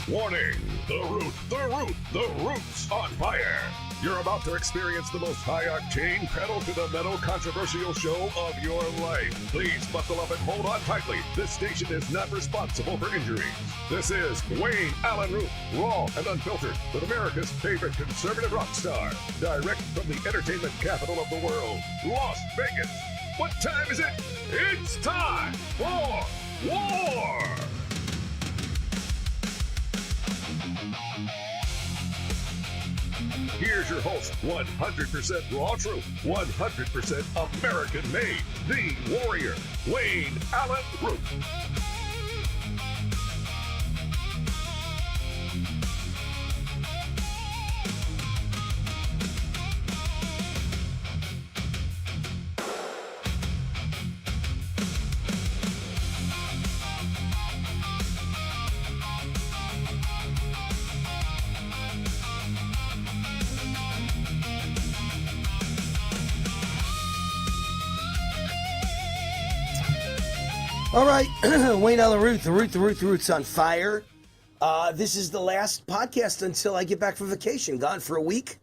Warning! The root's on fire! You're about to experience the most high-octane, pedal-to-the-metal controversial show of your life. Please buckle up and hold on tightly. This station is not responsible for injuries. This is Wayne Allyn Root, raw and unfiltered, with America's favorite conservative rock star. Direct from the entertainment capital of the world, Las Vegas. What time is it? It's time for war! Here's your host, 100% raw truth, 100% American made, the warrior, Wayne Allyn Root. All right, Wayne Allyn Root, the root's on fire. This is the last podcast until I get back from vacation. Gone for a week,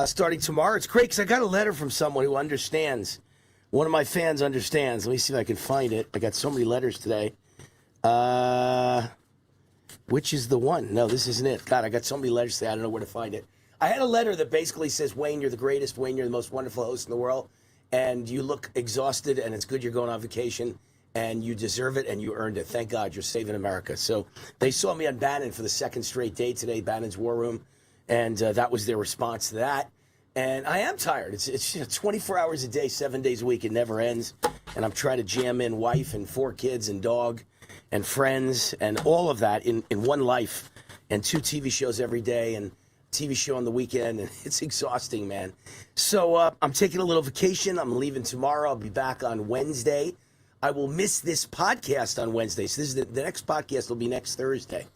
starting tomorrow. It's great because I got a letter from someone who understands. One of my fans understands. Let me see if I can find it. I got so many letters today. Which is the one? No, this isn't it. God, I got so many letters today. I don't know where to find it. I had a letter that basically says, Wayne, you're the greatest. Wayne, you're the most wonderful host in the world. And you look exhausted, and it's good you're going on vacation. And you deserve it, and you earned it. Thank God you're saving America. So they saw me on Bannon for the second straight day today, Bannon's War Room, and that was their response to that. And I am tired. It's 24 hours a day, 7 days a week. It never ends. And I'm trying to jam in wife and 4 kids and dog and friends and all of that in one life and 2 TV shows every day and TV show on the weekend. And it's exhausting, man. So I'm taking a little vacation. I'm leaving tomorrow. I'll be back on Wednesday. I will miss this podcast on Wednesday. So this is the next podcast will be next Thursday.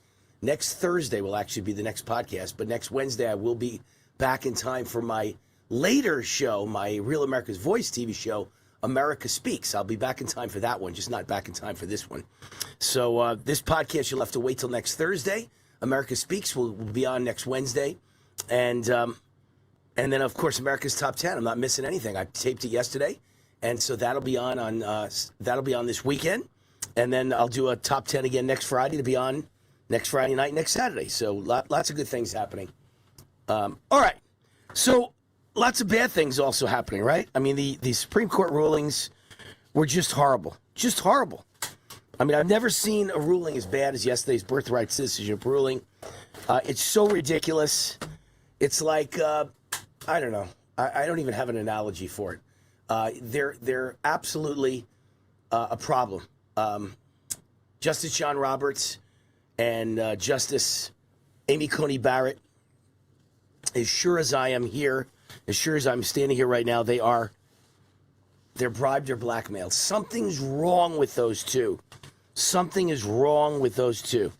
Next Thursday will actually be the next podcast. But next Wednesday I will be back in time for my later show, my Real America's Voice TV show, America Speaks. I'll be back in time for that one, just not back in time for this one. So this podcast you'll have to wait till next Thursday. America Speaks will be on next Wednesday. And then, of course, America's Top 10. I'm not missing anything. I taped it yesterday. And so that'll be on this weekend, and then I'll do a top 10 again next Friday to be on next Friday night, next Saturday. So lots of good things happening. All right, so lots of bad things also happening, right? I mean, the Supreme Court rulings were just horrible, just horrible. I mean, I've never seen a ruling as bad as yesterday's birthright citizenship ruling. It's so ridiculous. It's like I don't know. I don't even have an analogy for it. They're absolutely a problem. Justice John Roberts and Justice Amy Coney Barrett, as sure as I am here, as sure as I'm standing here right now, they're bribed or blackmailed. Something's wrong with those two. Something is wrong with those two.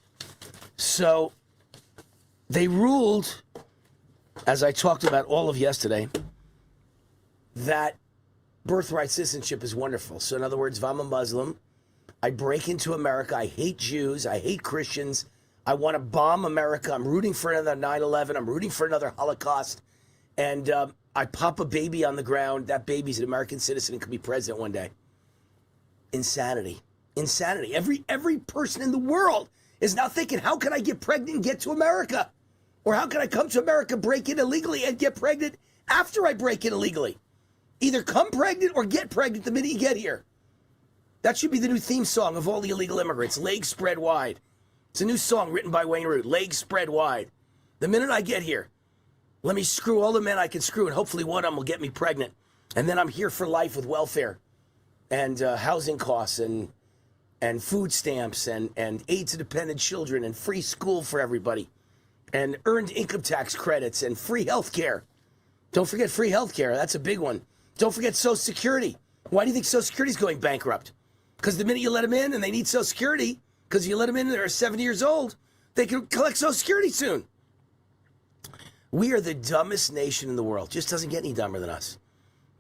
So they ruled, as I talked about all of yesterday, that birthright citizenship is wonderful. So in other words, if I'm a Muslim, I break into America, I hate Jews, I hate Christians, I want to bomb America, I'm rooting for another 9/11, I'm rooting for another Holocaust, and I pop a baby on the ground, that baby's an American citizen and could be president one day. Insanity. Insanity. Every person in the world is now thinking, how can I get pregnant and get to America? Or how can I come to America, break in illegally, and get pregnant after I break in illegally? Either come pregnant or get pregnant the minute you get here. That should be the new theme song of all the illegal immigrants, Legs Spread Wide. It's a new song written by Wayne Root, Legs Spread Wide. The minute I get here, let me screw all the men I can screw, and hopefully one of them will get me pregnant. And then I'm here for life with welfare and housing costs and food stamps and aid to dependent children and free school for everybody and earned income tax credits and free health care. Don't forget free health care. That's a big one. Don't forget Social Security. Why do you think Social Security is going bankrupt? Because the minute you let them in and they need Social Security, Because you let them in, they're 70 years old. They can collect Social Security soon. We are the dumbest nation in the world. Just doesn't get any dumber than us.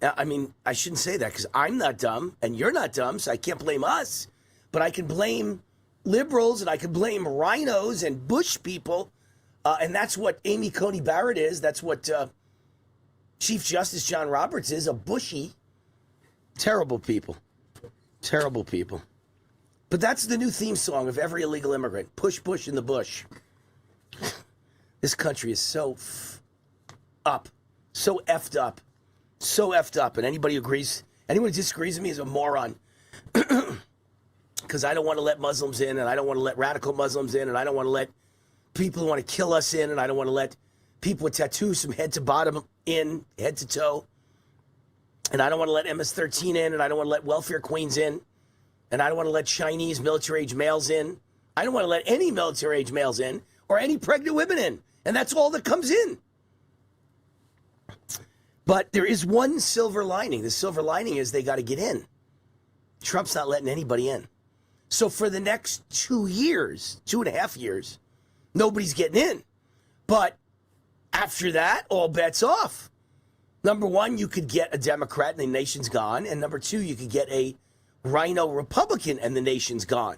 Now, I mean, I shouldn't say that because I'm not dumb and you're not dumb, so I can't blame us. But I can blame liberals and I can blame rhinos and Bush people. And that's what Amy Coney Barrett is. That's what Chief Justice John Roberts is, a Bushy. Terrible people. Terrible people. But that's the new theme song of every illegal immigrant. Push Bush in the bush. This country is so up. So effed up. So effed up. And anyone who disagrees with me is a moron. Because I don't want to let Muslims in, and I don't want to let radical Muslims in, and I don't want to let people who want to kill us in, and I don't want to let people with tattoos from head to bottom in, head to toe. And I don't want to let MS-13 in, and I don't want to let welfare queens in, and I don't want to let Chinese military-age males in. I don't want to let any military-age males in or any pregnant women in, and that's all that comes in. But there is one silver lining. The silver lining is they got to get in. Trump's not letting anybody in. So for the next 2 years, 2.5 years, nobody's getting in. But after that, all bets off. Number one, you could get a Democrat and the nation's gone. And number two, you could get a rhino Republican and the nation's gone.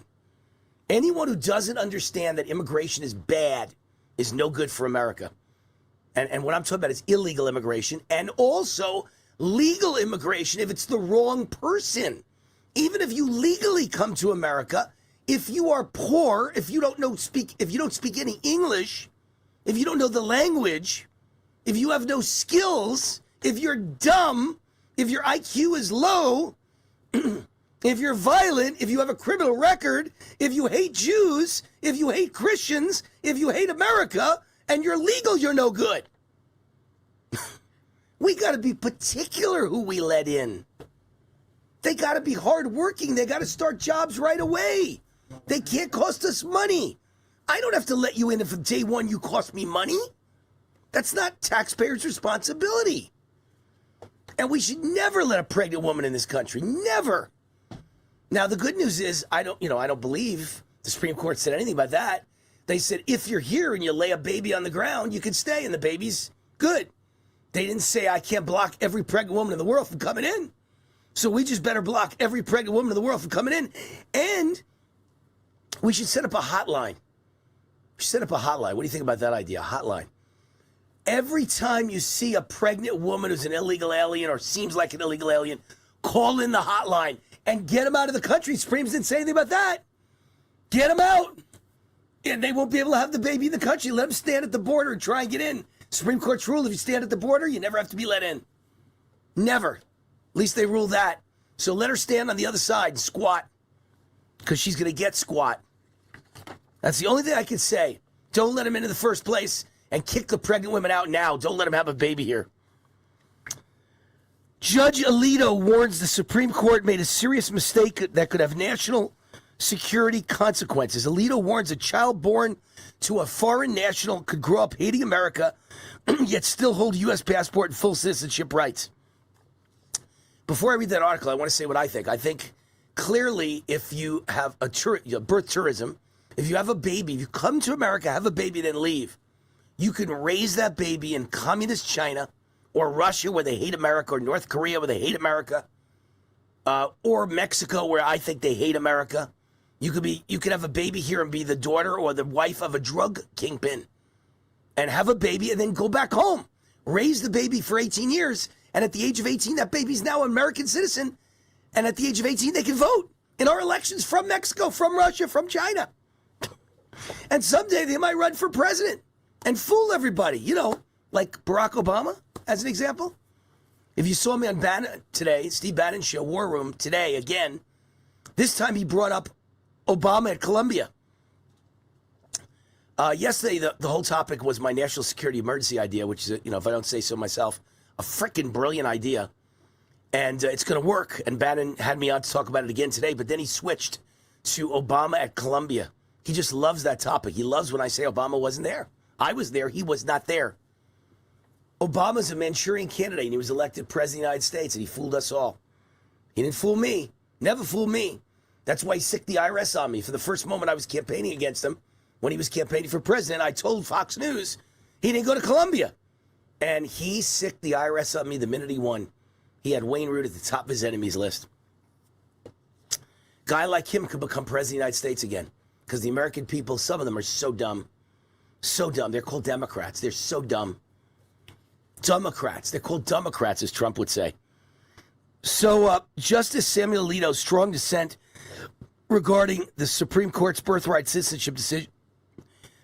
Anyone who doesn't understand that immigration is bad is no good for America. And what I'm talking about is illegal immigration and also legal immigration if it's the wrong person. Even if you legally come to America, if you are poor, if you don't speak any English, if you don't know the language, if you have no skills, if you're dumb, if your IQ is low, if you're violent, if you have a criminal record, if you hate Jews, if you hate Christians, if you hate America, and you're legal, you're no good. We got to be particular who we let in. They got to be hardworking. They got to start jobs right away. They can't cost us money. I don't have to let you in if day one you cost me money. That's not taxpayers' responsibility. And we should never let a pregnant woman in this country. Never. Now, the good news is I don't believe the Supreme Court said anything about that. They said if you're here and you lay a baby on the ground, you can stay and the baby's good. They didn't say I can't block every pregnant woman in the world from coming in. So we just better block every pregnant woman in the world from coming in. And we should set up a hotline. We should set up a hotline. What do you think about that idea? A hotline. Every time you see a pregnant woman who's an illegal alien or seems like an illegal alien, call in the hotline and get them out of the country. Supremes didn't say anything about that. Get them out. And they won't be able to have the baby in the country. Let them stand at the border and try and get in. Supreme Court's rule, if you stand at the border, you never have to be let in. Never. At least they rule that. So let her stand on the other side and squat. Because she's going to get squat. That's the only thing I can say. Don't let them in the first place and kick the pregnant women out now. Don't let them have a baby here. Judge Alito warns the Supreme Court made a serious mistake that could have national security consequences. Alito warns a child born to a foreign national could grow up hating America, yet still hold a U.S. passport and full citizenship rights. Before I read that article, I want to say what I think. I think clearly if you have birth tourism, if you have a baby, if you come to America, have a baby, then leave, you can raise that baby in communist China or Russia where they hate America or North Korea where they hate America or Mexico where I think they hate America. You could have a baby here and be the daughter or the wife of a drug kingpin and have a baby and then go back home. Raise the baby for 18 years. And at the age of 18, that baby's now an American citizen. And at the age of 18, they can vote in our elections from Mexico, from Russia, from China. And someday they might run for president and fool everybody, like Barack Obama, as an example. If you saw me on Bannon today, Steve Bannon show, War Room, today again, this time he brought up Obama at Columbia. Yesterday, the whole topic was my national security emergency idea, which is, if I don't say so myself, a freaking brilliant idea. And it's going to work. And Bannon had me on to talk about it again today, but then he switched to Obama at Columbia. He just loves that topic. He loves when I say Obama wasn't there. I was there. He was not there. Obama's a Manchurian candidate, and he was elected president of the United States, and he fooled us all. He didn't fool me. Never fooled me. That's why he sicked the IRS on me. For the first moment I was campaigning against him, when he was campaigning for president, I told Fox News he didn't go to Colombia. And he sicked the IRS on me the minute he won. He had Wayne Root at the top of his enemies list. Guy like him could become president of the United States again. Because the American people, some of them are so dumb. So dumb. They're called Democrats. They're so dumb. Democrats. They're called Democrats, as Trump would say. So Justice Samuel Alito's strong dissent regarding the Supreme Court's birthright citizenship decision.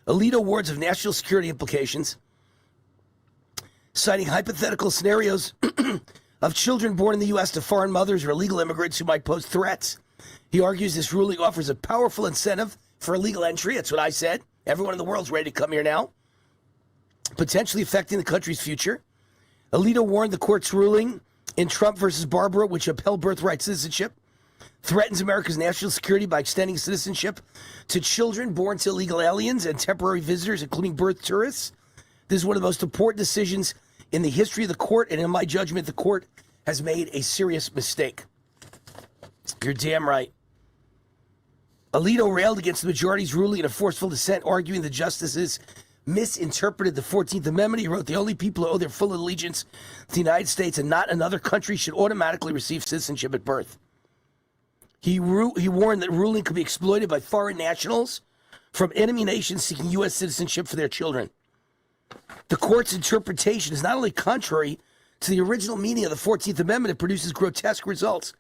Alito warns of national security implications, citing hypothetical scenarios of children born in the U.S. to foreign mothers or illegal immigrants who might pose threats. He argues this ruling offers a powerful incentive for illegal entry. That's what I said. Everyone in the world's ready to come here now, potentially affecting the country's future. Alito warned the court's ruling in Trump versus Barbara, which upheld birthright citizenship, threatens America's national security by extending citizenship to children born to illegal aliens and temporary visitors, including birth tourists. This is one of the most important decisions in the history of the court, and in my judgment, the court has made a serious mistake. You're damn right. Alito railed against the majority's ruling in a forceful dissent, arguing the justices misinterpreted the 14th Amendment. He wrote, the only people who owe their full allegiance to the United States and not another country should automatically receive citizenship at birth. He warned that ruling could be exploited by foreign nationals from enemy nations seeking U.S. citizenship for their children. The court's interpretation is not only contrary to the original meaning of the 14th Amendment, it produces grotesque results.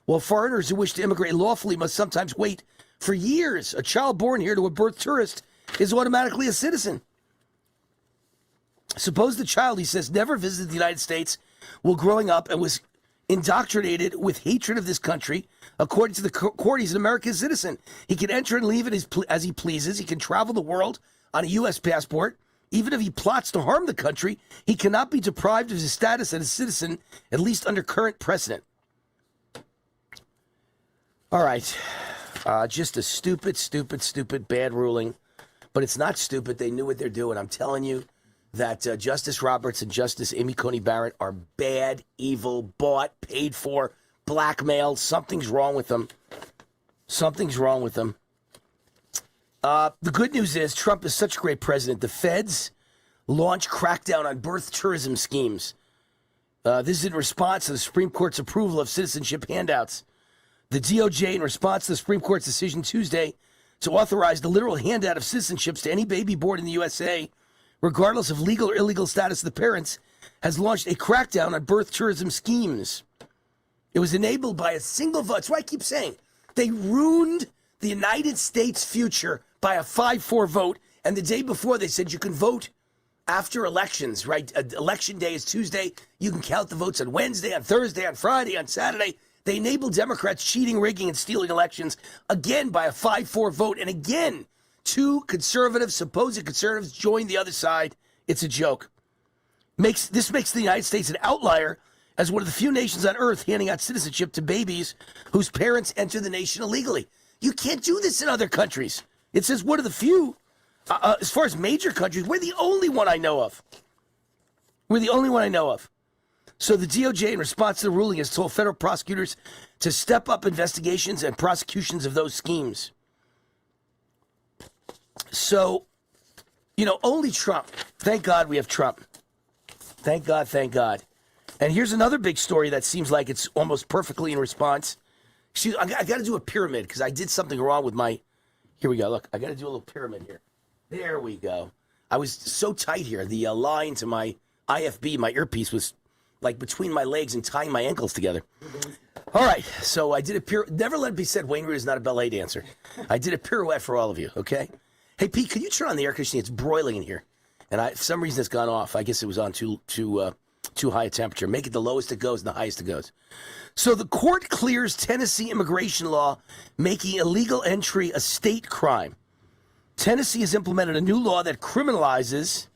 While foreigners who wish to immigrate lawfully must sometimes wait for years, a child born here to a birth tourist is automatically a citizen. Suppose the child, he says, never visited the United States while growing up and was indoctrinated with hatred of this country. According to the court, he's an American citizen. He can enter and leave it as he pleases. He can travel the world on a U.S. passport. Even if he plots to harm the country, he cannot be deprived of his status as a citizen, at least under current precedent. All right. Just a stupid, bad ruling. But it's not stupid. They knew what they're doing. I'm telling you that Justice Roberts and Justice Amy Coney Barrett are bad, evil, bought, paid for, blackmailed. Something's wrong with them. Something's wrong with them. The good news is Trump is such a great president. The feds launch crackdown on birth tourism schemes. This is in response to the Supreme Court's approval of citizenship handouts. The DOJ, in response to the Supreme Court's decision Tuesday to authorize the literal handout of citizenships to any baby born in the USA, regardless of legal or illegal status of the parents, has launched a crackdown on birth tourism schemes. It was enabled by a single vote. That's why I keep saying they ruined the United States' future by a 5-4 vote. And the day before, they said you can vote after elections, right? Election day is Tuesday. You can count the votes on Wednesday, on Thursday, on Friday, on Saturday. They enabled Democrats cheating, rigging, and stealing elections again by a 5-4 vote. And again, two conservatives, supposed conservatives, joined the other side. It's a joke. This makes the United States an outlier as one of the few nations on earth handing out citizenship to babies whose parents enter the nation illegally. You can't do this in other countries. It says one of the few. As far as major countries, we're the only one I know of. We're the only one I know of. So the DOJ, in response to the ruling, has told federal prosecutors to step up investigations and prosecutions of those schemes. So, only Trump. Thank God we have Trump. Thank God, thank God. And here's another big story that seems like it's almost perfectly in response. I got to do a pyramid because I did something wrong with my... Here we go. Look, I got to do a little pyramid here. There we go. I was so tight here. The line to my IFB, my earpiece, was like between my legs and tying my ankles together. All right, so I did a pirouette. Never let it be said Wayne Root is not a ballet dancer. I did a pirouette for all of you, okay? Hey, Pete, could you turn on the air conditioning? It's broiling in here. And for some reason it's gone off. I guess it was on too high a temperature. Make it the lowest it goes and the highest it goes. So the court clears Tennessee immigration law, making illegal entry a state crime. Tennessee has implemented a new law that criminalizes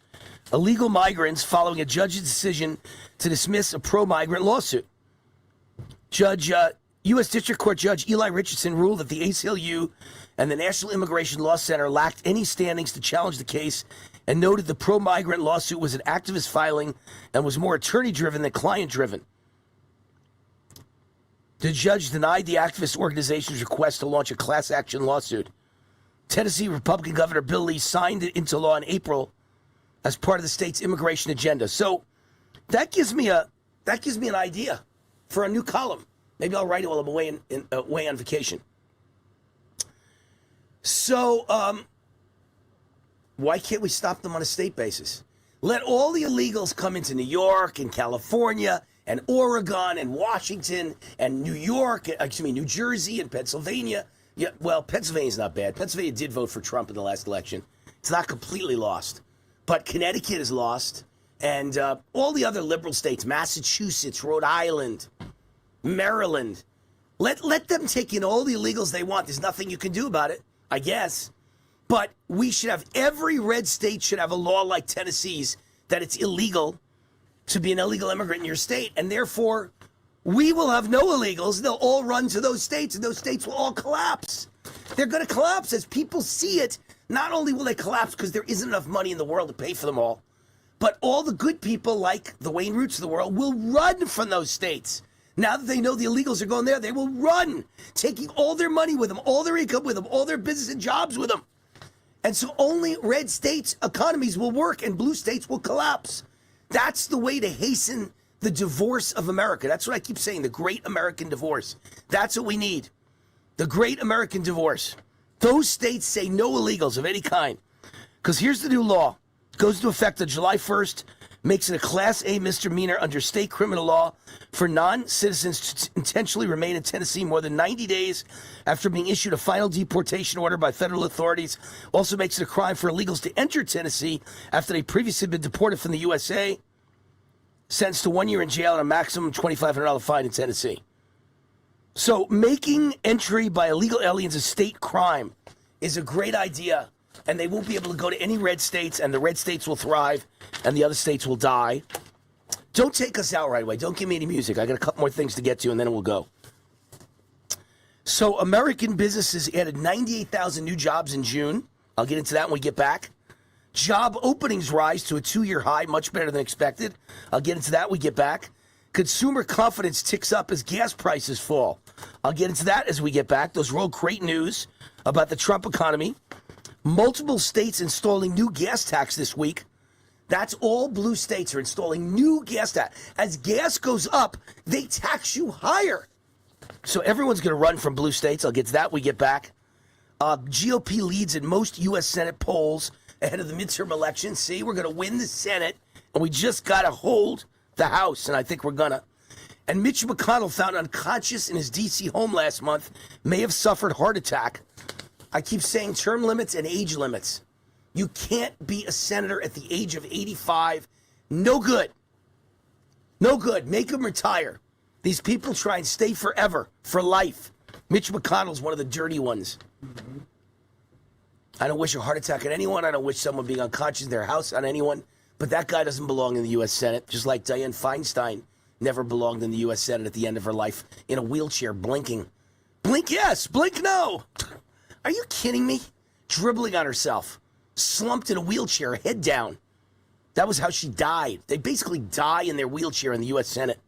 illegal migrants following a judge's decision to dismiss a pro-migrant lawsuit. U.S. District Court Judge Eli Richardson ruled that the ACLU and the National Immigration Law Center lacked any standings to challenge the case and noted the pro-migrant lawsuit was an activist filing and was more attorney-driven than client-driven. The judge denied the activist organization's request to launch a class action lawsuit. Tennessee Republican Governor Bill Lee signed it into law in April as part of the state's immigration agenda. So that gives me an idea for a new column. Maybe I'll write it while I'm away on vacation. So why can't we stop them on a state basis? Let all the illegals come into New York and California and Oregon and Washington and New Jersey and Pennsylvania. Yeah, well, Pennsylvania's not bad. Pennsylvania did vote for Trump in the last election. It's not completely lost. But Connecticut is lost. And all the other liberal states, Massachusetts, Rhode Island, Maryland, let them take in all the illegals they want. There's nothing you can do about it, I guess. But we should have, every red state should have a law like Tennessee's that it's illegal to be an illegal immigrant in your state. And therefore, we will have no illegals. They'll all run to those states, and those states will all collapse. They're going to collapse as people see it. Not only will they collapse because there isn't enough money in the world to pay for them all, but all the good people like the Wayne Roots of the world will run from those states. Now that they know the illegals are going there, they will run, taking all their money with them, all their income with them, all their business and jobs with them. And so only red states' economies will work and blue states will collapse. That's the way to hasten the divorce of America. That's what I keep saying, the great American divorce. That's what we need. The great American divorce. Those states say no illegals of any kind. Because here's the new law. It goes into effect on July 1st, makes it a Class A misdemeanor under state criminal law for non-citizens to intentionally remain in Tennessee more than 90 days after being issued a final deportation order by federal authorities. Also makes it a crime for illegals to enter Tennessee after they previously been deported from the USA. Sentenced to 1 year in jail and a maximum $2,500 fine in Tennessee. So making entry by illegal aliens a state crime is a great idea. And they won't be able to go to any red states, and the red states will thrive, and the other states will die. Don't take us out right away. Don't give me any music. I got a couple more things to get to, and then we'll go. So American businesses added 98,000 new jobs in June. I'll get into that when we get back. Job openings rise to a 2-year high, much better than expected. I'll get into that when we get back. Consumer confidence ticks up as gas prices fall. I'll get into that as we get back. Those are all great news about the Trump economy. Multiple states installing new gas tax this week. That's all blue states are installing new gas tax. As gas goes up, they tax you higher. So everyone's going to run from blue states. I'll get to that when we get back. GOP leads in most U.S. Senate polls ahead of the midterm election. See, we're going to win the Senate, and we just got to hold the House, and I think we're going to. And Mitch McConnell, found unconscious in his D.C. home last month, may have suffered heart attack. I keep saying term limits and age limits. You can't be a senator at the age of 85. No good. No good. Make them retire. These people try and stay forever, for life. Mitch McConnell's one of the dirty ones. Mm-hmm. I don't wish a heart attack on anyone. I don't wish someone being unconscious in their house on anyone. But that guy doesn't belong in the U.S. Senate, just like Dianne Feinstein never belonged in the U.S. Senate at the end of her life, in a wheelchair, blinking. Blink yes, blink no. Are you kidding me? Dribbling on herself. Slumped in a wheelchair, head down. That was how she died. They basically die in their wheelchair in the U.S. Senate.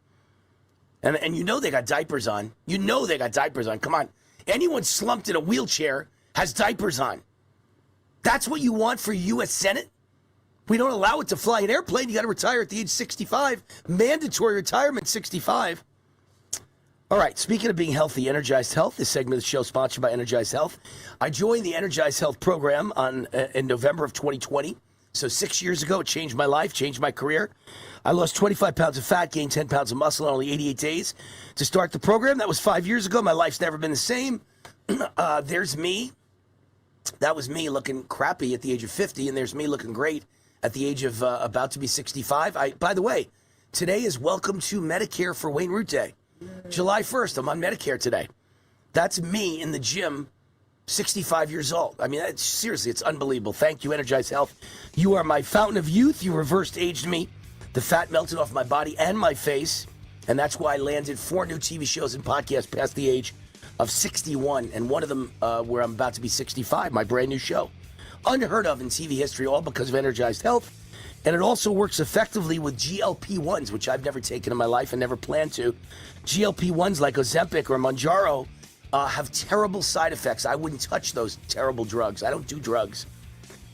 And you know they got diapers on. You know they got diapers on. Come on. Anyone slumped in a wheelchair has diapers on. That's what you want for U.S. Senate? We don't allow it to fly an airplane. You got to retire at the age 65. Mandatory retirement, 65. All right, speaking of being healthy, Energized Health, this segment of the show is sponsored by Energized Health. I joined the Energized Health program in November of 2020. So 6 years ago, it changed my life, changed my career. I lost 25 pounds of fat, gained 10 pounds of muscle in only 88 days. To start the program, that was 5 years ago. My life's never been the same. There's me. That was me looking crappy at the age of 50, and there's me looking great at the age of about to be 65. By the way, today is Welcome to Medicare for Wayne Root Day. July 1st, I'm on Medicare today. That's me in the gym, 65 years old. I mean, seriously, it's unbelievable. Thank you, Energized Health. You are my fountain of youth. You reversed aged me. The fat melted off my body and my face. And that's why I landed 4 new TV shows and podcasts past the age of 61. And one of them where I'm about to be 65, my brand new show. Unheard of in TV history, all because of Energized Health. And it also works effectively with GLP-1s, which I've never taken in my life and never plan to. GLP-1s like Ozempic or Mounjaro have terrible side effects. I wouldn't touch those terrible drugs. I don't do drugs.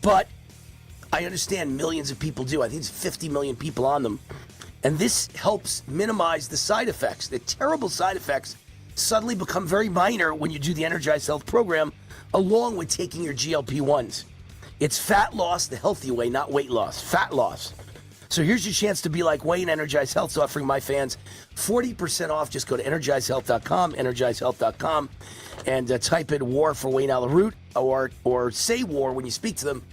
But I understand millions of people do. I think it's 50 million people on them. And this helps minimize the side effects. The terrible side effects suddenly become very minor when you do the Energized Health program, along with taking your GLP-1s. It's fat loss the healthy way, not weight loss. Fat loss. So here's your chance to be like Wayne. Energized Health's offering my fans 40% off. Just go to energizedhealth.com, energizedhealth.com, and type in WAR for Wayne Allyn or say WAR when you speak to them.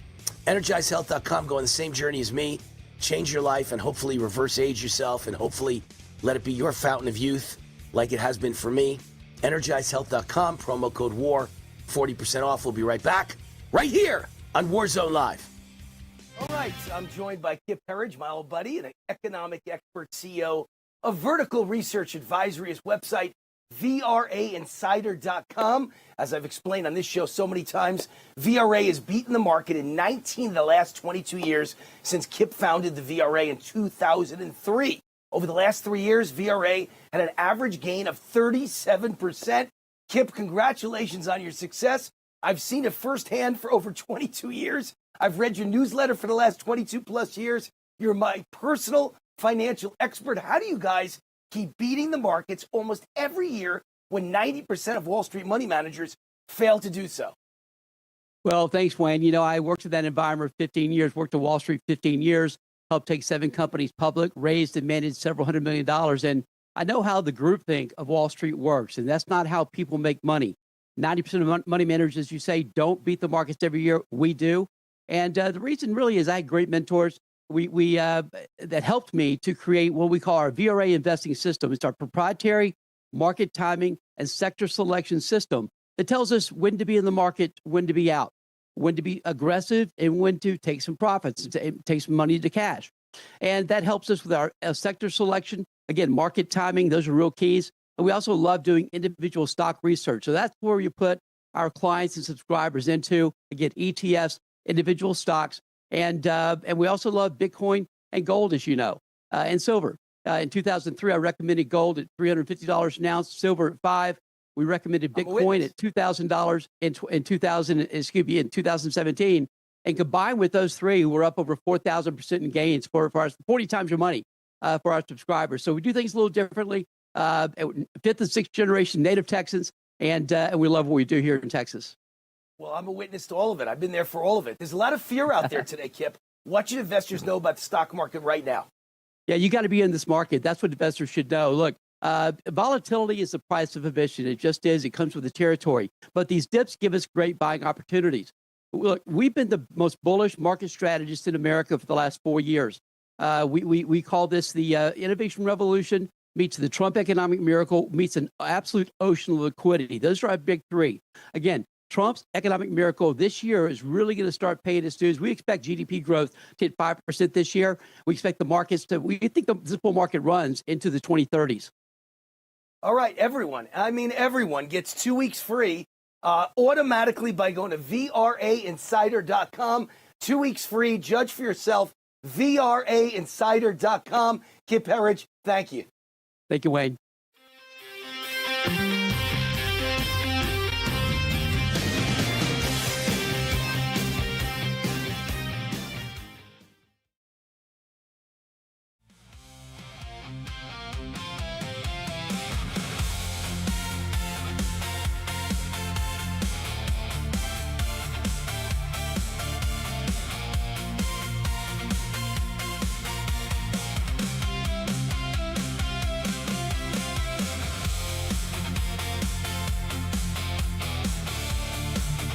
Energizedhealth.com. Go on the same journey as me. Change your life and hopefully reverse age yourself and hopefully let it be your fountain of youth like it has been for me. Energizedhealth.com, promo code WAR, 40% off. We'll be right back, right here on Warzone Live. All right, I'm joined by Kip Herriage, my old buddy, and an economic expert, CEO of Vertical Research Advisory. His website, VRAinsider.com. As I've explained on this show so many times, VRA has beaten the market in 19 of the last 22 years since Kip founded the VRA in 2003. Over the last 3 years, VRA had an average gain of 37%. Kip, congratulations on your success. I've seen it firsthand for over 22 years. I've read your newsletter for the last 22 plus years. You're my personal financial expert. How do you guys keep beating the markets almost every year when 90% of Wall Street money managers fail to do so? Well, thanks, Wayne. You know, I worked in that environment for 15 years, worked at Wall Street 15 years, helped take 7 companies public, raised and managed several $100 million. And I know how the groupthink of Wall Street works, and that's not how people make money. 90% of money managers, as you say, don't beat the markets every year. We do. And the reason really is I had great mentors that helped me to create what we call our VRA investing system. It's our proprietary market timing and sector selection system that tells us when to be in the market, when to be out, when to be aggressive, and when to take some profits, take some money to cash. And that helps us with our sector selection. Again, market timing, those are real keys. And we also love doing individual stock research. So that's where you put our clients and subscribers into, again, ETFs, individual stocks. And we also love Bitcoin and gold, as you know, and silver. In 2003, I recommended gold at $350 an ounce, silver at $5. We recommended Bitcoin at $2,000 in 2017. And combined with those three, we're up over 4,000% in gains for our 40 times your money for our subscribers. So we do things a little differently. 5th and 6th generation native Texans, and we love what we do here in Texas. Well, I'm a witness to all of it. I've been there for all of it. There's a lot of fear out there today, Kip. What should investors know about the stock market right now? Yeah, you got to be in this market. That's what investors should know. Look, volatility is the price of admission. It just is. It comes with the territory. But these dips give us great buying opportunities. Look, we've been the most bullish market strategists in America for the last 4 years. We call this the innovation revolution meets the Trump economic miracle meets an absolute ocean of liquidity. Those are our big three. Again, Trump's economic miracle this year is really going to start paying its dues. We expect GDP growth to hit 5% this year. We expect the markets we think this bull market runs into the 2030s. All right, everyone gets 2 weeks free automatically by going to VRAinsider.com. 2 weeks free. Judge for yourself. VRAinsider.com. Kip Herriage, thank you. Thank you, Wayne.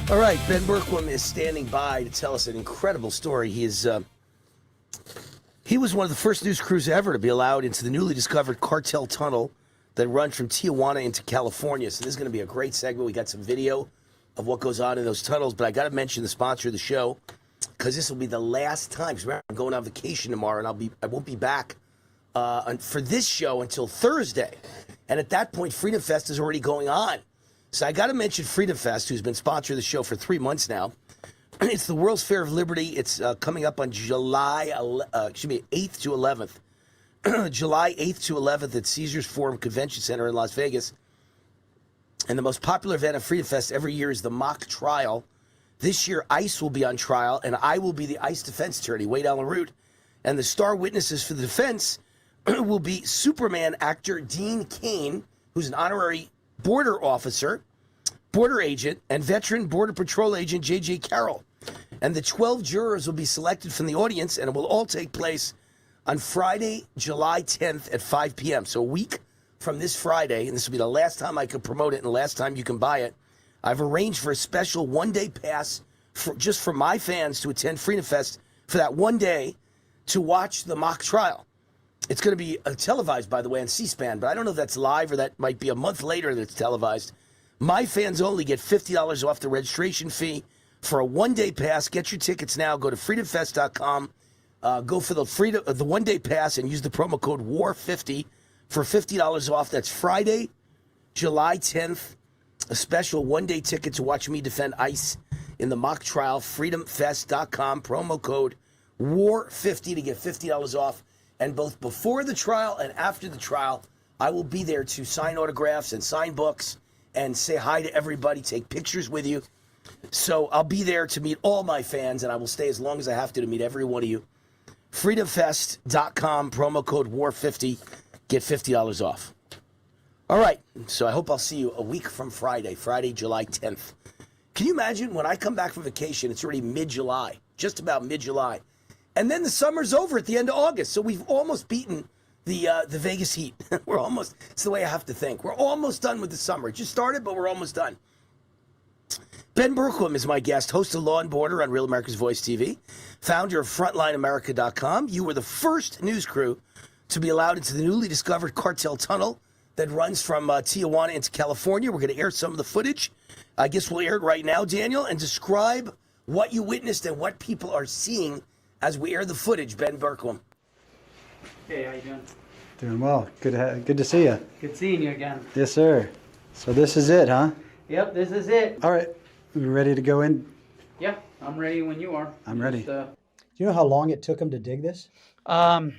All right, Ben Berkwam is standing by to tell us an incredible story. He was one of the first news crews ever to be allowed into the newly discovered cartel tunnel that runs from Tijuana into California. So this is going to be a great segment. We got some video of what goes on in those tunnels, but I got to mention the sponsor of the show because this will be the last time. Remember, I'm going on vacation tomorrow, and I won't be back for this show until Thursday. And at that point, Freedom Fest is already going on. So I got to mention Freedom Fest, who's been sponsoring the show for 3 months now. It's the World's Fair of Liberty. It's coming up on July 8th to 11th. July 8th to 11th at Caesars Forum Convention Center in Las Vegas. And the most popular event of Freedom Fest every year is the mock trial. This year, ICE will be on trial, and I will be the ICE defense attorney, Wade Allen Root. And the star witnesses for the defense will be Superman actor Dean Cain, who's an honorary border officer, border agent, and veteran Border Patrol agent J.J. Carroll. And the 12 jurors will be selected from the audience, and it will all take place on Friday, July 10th at 5 p.m. So a week from this Friday, and this will be the last time I can promote it and the last time you can buy it. I've arranged for a special one-day pass just for my fans to attend Freedom Fest for that one day to watch the mock trial. It's going to be televised, by the way, on C-SPAN, but I don't know if that's live or that might be a month later that it's televised. My fans only get $50 off the registration fee for a one-day pass. Get your tickets now. Go to freedomfest.com. Go for the one-day pass and use the promo code WAR50 for $50 off. That's Friday, July 10th. A special one-day ticket to watch me defend ICE in the mock trial. Freedomfest.com. Promo code WAR50 to get $50 off. And both before the trial and after the trial, I will be there to sign autographs and sign books and say hi to everybody, take pictures with you. So I'll be there to meet all my fans, and I will stay as long as I have to meet every one of you. Freedomfest.com, promo code WAR50, get $50 off. All right, so I hope I'll see you a week from Friday, July 10th. Can you imagine when I come back from vacation, it's already mid-July, just about mid-July. And then the summer's over at the end of August, so we've almost beaten the Vegas heat. We're almost, it's the way I have to think. We're almost done with the summer. It just started, but we're almost done. Ben Berquam is my guest, host of Law & Border on Real America's Voice TV, founder of FrontlineAmerica.com. You were the first news crew to be allowed into the newly discovered cartel tunnel that runs from Tijuana into California. We're going to air some of the footage. I guess we'll air it right now, Daniel, and describe what you witnessed and what people are seeing as we air the footage. Ben Berquam. Hey, how you doing? Doing well. Good to see you. Good seeing you again. Yes, sir. So this is it, huh? Yep, this is it. All right. We ready to go in? Yeah, I'm ready when you are. I'm ready. Do you know how long it took them to dig this? Our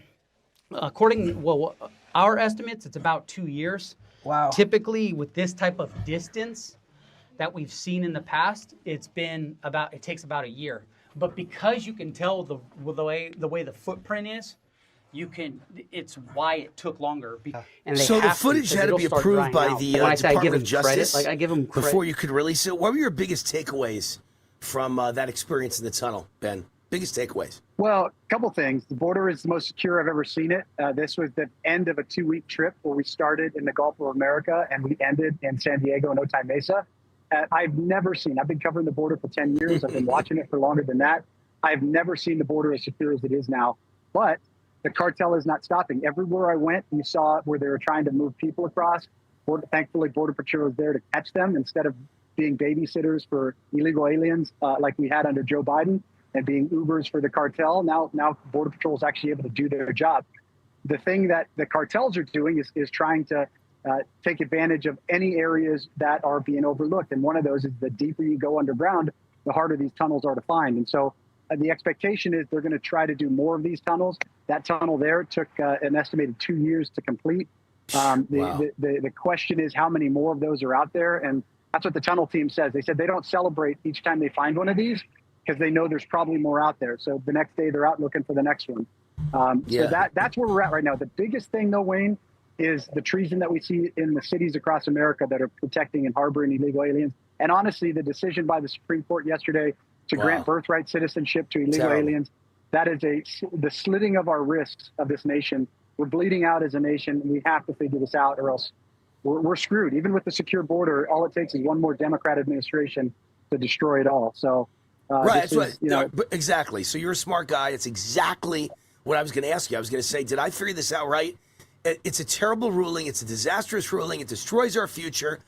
estimates, it's about 2 years. Wow. Typically, with this type of distance that we've seen in the past, it takes about a year. But because you can tell the way the footprint is, it's why it took longer. And so the footage had to be approved by the Department of Justice I give them credit. before you could release it. What were your biggest takeaways from that experience in the tunnel, Ben? Biggest takeaways? Well, a couple things. The border is the most secure I've ever seen it. This was the end of a 2-week trip where we started in the Gulf of America and we ended in San Diego and Otay Mesa. I've been covering the border for 10 years. I've been watching it for longer than that. I've never seen the border as secure as it is now. But the cartel is not stopping. Everywhere I went, you saw where they were trying to move people across. Thankfully, Border Patrol was there to catch them instead of being babysitters for illegal aliens like we had under Joe Biden and being Ubers for the cartel. Now Border Patrol is actually able to do their job. The thing that the cartels are doing is trying to take advantage of any areas that are being overlooked. And one of those is the deeper you go underground, the harder these tunnels are to find. And so the expectation is they're going to try to do more of these tunnels. That tunnel there took an estimated 2 years to complete. The question is how many more of those are out there? And that's what the tunnel team says. They said they don't celebrate each time they find one of these because they know there's probably more out there. So the next day they're out looking for the next one. So that's where we're at right now. The biggest thing, though, Wayne, is the treason that we see in the cities across America that are protecting and harboring illegal aliens. And honestly, the decision by the Supreme Court yesterday to grant birthright citizenship to illegal aliens, that is the slitting of our wrists of this nation. We're bleeding out as a nation, and we have to figure this out or else we're screwed. Even with the secure border, all it takes is one more Democrat administration to destroy it all. So, exactly. So you're a smart guy. It's exactly what I was going to ask you. I was going to say, did I figure this out right? It's a terrible ruling. It's a disastrous ruling. It destroys our future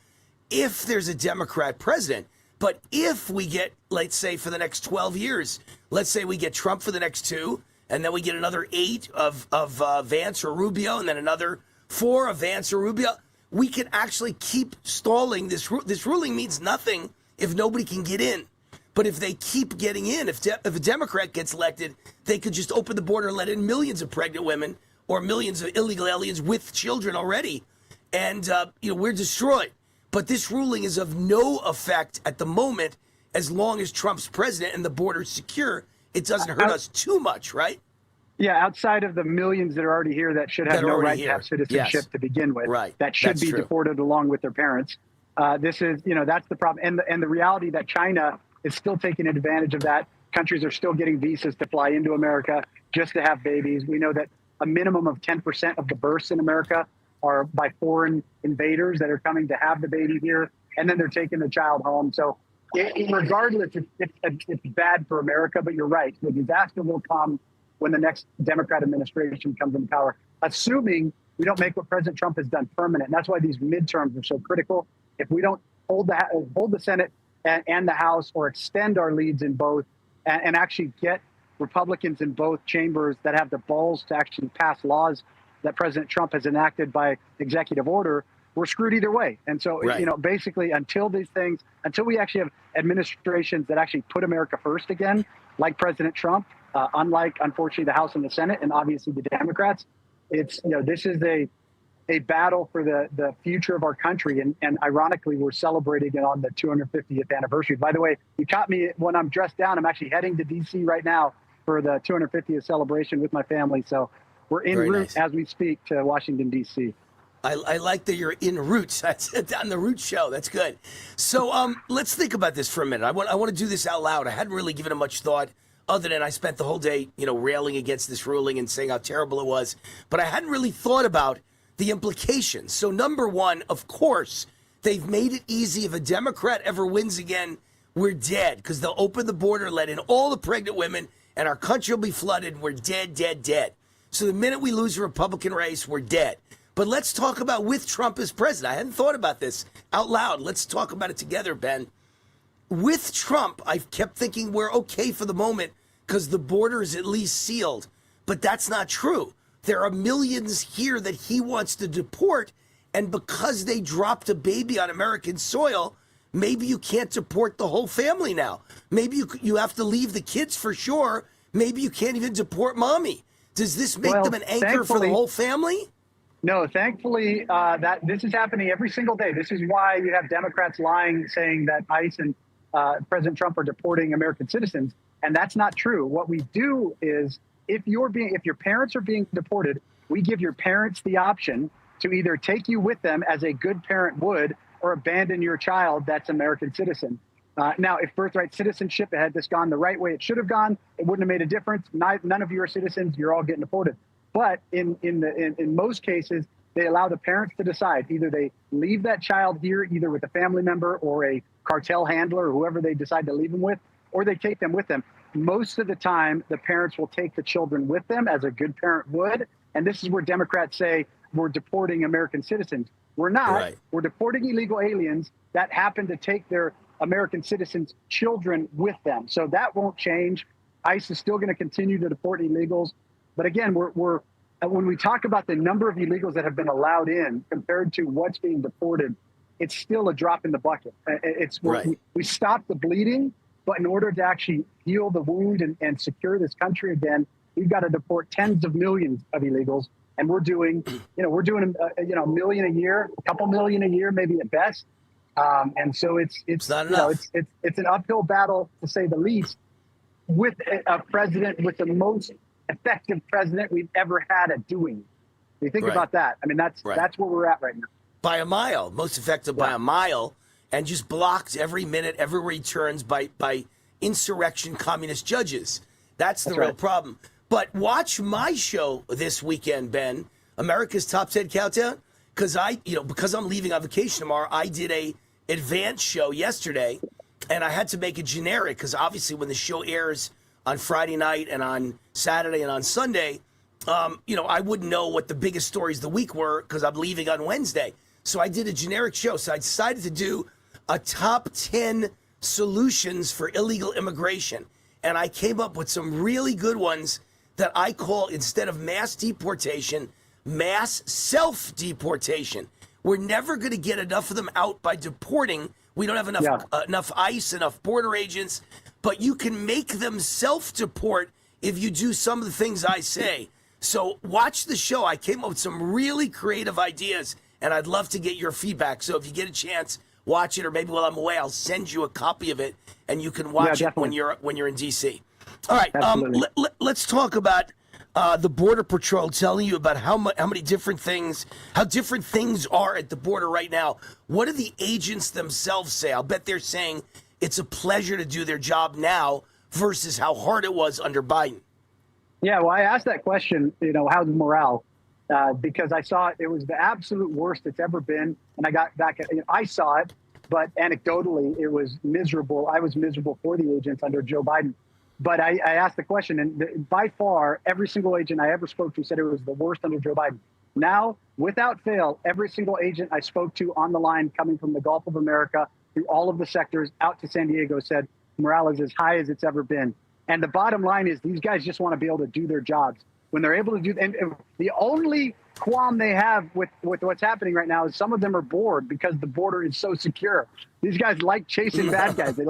if there's a Democrat president. But if we get, let's say, for the next 12 years, let's say we get Trump for the next 2, and then we get another 8 of Vance or Rubio, and then another 4 of Vance or Rubio, we can actually keep stalling. This ruling means nothing if nobody can get in. But if they keep getting in, if a Democrat gets elected, they could just open the border and let in millions of pregnant women or millions of illegal aliens with children already. And, we're destroyed. But this ruling is of no effect at the moment as long as Trump's president and the border's secure. It doesn't hurt us too much, right? Yeah, outside of the millions that are already here that should have no right to have citizenship to begin with, that should be deported along with their parents. This is, that's the problem. And the reality that China is still taking advantage of that. Countries are still getting visas to fly into America just to have babies. We know that a minimum of 10% of the births in America are by foreign invaders that are coming to have the baby here, and then they're taking the child home. So regardless, it's bad for America, but you're right. The disaster will come when the next Democrat administration comes in power, assuming we don't make what President Trump has done permanent. And that's why these midterms are so critical. If we don't hold the Senate and the House, or extend our leads in both, and actually get Republicans in both chambers that have the balls to actually pass laws that President Trump has enacted by executive order, we're screwed either way. And so, basically, until we actually have administrations that actually put America first again, like President Trump, unlike, unfortunately, the House and the Senate, and obviously the Democrats, this is a battle for the future of our country. And ironically, we're celebrating it on the 250th anniversary. By the way, you caught me when I'm dressed down. I'm actually heading to D.C. right now for the 250th celebration with my family. So we're en route as we speak to Washington, D.C. I like that you're in roots. That's on the Roots show. That's good. So let's think about this for a minute. I want to do this out loud. I hadn't really given it much thought, other than I spent the whole day, railing against this ruling and saying how terrible it was. But I hadn't really thought about the implications. So number one, of course, they've made it easy. If a Democrat ever wins again, we're dead, because they'll open the border, let in all the pregnant women, and our country will be flooded. We're dead, dead, dead. So the minute we lose a Republican race, we're dead. But let's talk about with Trump as president. I hadn't thought about this out loud. Let's talk about it together, Ben. With Trump, I've kept thinking we're okay for the moment because the border is at least sealed. But that's not true. There are millions here that he wants to deport, and because they dropped a baby on American soil, maybe you can't deport the whole family now. Maybe you have to leave the kids for sure. Maybe you can't even deport mommy. Does this make them an anchor for the whole family? No, thankfully, that this is happening every single day. This is why you have Democrats lying, saying that ICE and President Trump are deporting American citizens, and that's not true. What we do is, if your parents are being deported, we give your parents the option to either take you with them as a good parent would, or abandon your child that's American citizen. Now, if birthright citizenship had this gone the right way it should have gone, it wouldn't have made a difference. None of you are citizens. You're all getting deported. But in most cases, they allow the parents to decide. Either they leave that child here, either with a family member or a cartel handler or whoever they decide to leave them with, or they take them with them. Most of the time, the parents will take the children with them, as a good parent would. And this is where Democrats say we're deporting American citizens. We're not. Right. We're deporting illegal aliens that happen to take their American citizens' children with them. So that won't change. ICE is still going to continue to deport illegals. But again, when we talk about the number of illegals that have been allowed in compared to what's being deported, it's still a drop in the bucket. We stop the bleeding, but in order to actually heal the wound and secure this country again, we've got to deport tens of millions of illegals. And we're doing a million a year, a couple million a year, maybe at best. And so it's not enough. It's an uphill battle, to say the least, with a president, with the most effective president we've ever had at doing. You think about that. I mean, that's where we're at right now. By a mile, most effective by a mile, and just blocked every minute, everywhere he turns by insurrection communist judges. That's the real problem. But watch my show this weekend, Ben, America's Top 10 Countdown, because I'm leaving on vacation tomorrow. I did a advanced show yesterday, and I had to make it generic because obviously when the show airs on Friday night and on Saturday and on Sunday, I wouldn't know what the biggest stories of the week were because I'm leaving on Wednesday. So I did a generic show. So I decided to do a top 10 solutions for illegal immigration. And I came up with some really good ones that I call, instead of mass deportation, mass self-deportation. We're never going to get enough of them out by deporting We don't have enough ICE, enough border agents, but you can make them self-deport if you do some of the things I say. So watch the show. I came up with some really creative ideas, and I'd love to get your feedback. So if you get a chance, watch it, or maybe while I'm away, I'll send you a copy of it, and you can watch it when you're in D.C. All right, let's talk about the Border Patrol telling you about how different things are at the border right now. What do the agents themselves say? I'll bet they're saying it's a pleasure to do their job now versus how hard it was under Biden. Yeah, well, I asked that question, how's morale? Because I saw it was the absolute worst it's ever been. And I got back, I saw it, but anecdotally, it was miserable. I was miserable for the agents under Joe Biden. But I asked the question, and by far, every single agent I ever spoke to said it was the worst under Joe Biden. Now, without fail, every single agent I spoke to on the line coming from the Gulf of America through all of the sectors out to San Diego said morale is as high as it's ever been. And the bottom line is these guys just want to be able to do their jobs. When they're able to do, and the only qualm they have with what's happening right now is some of them are bored because the border is so secure. These guys like chasing bad guys. They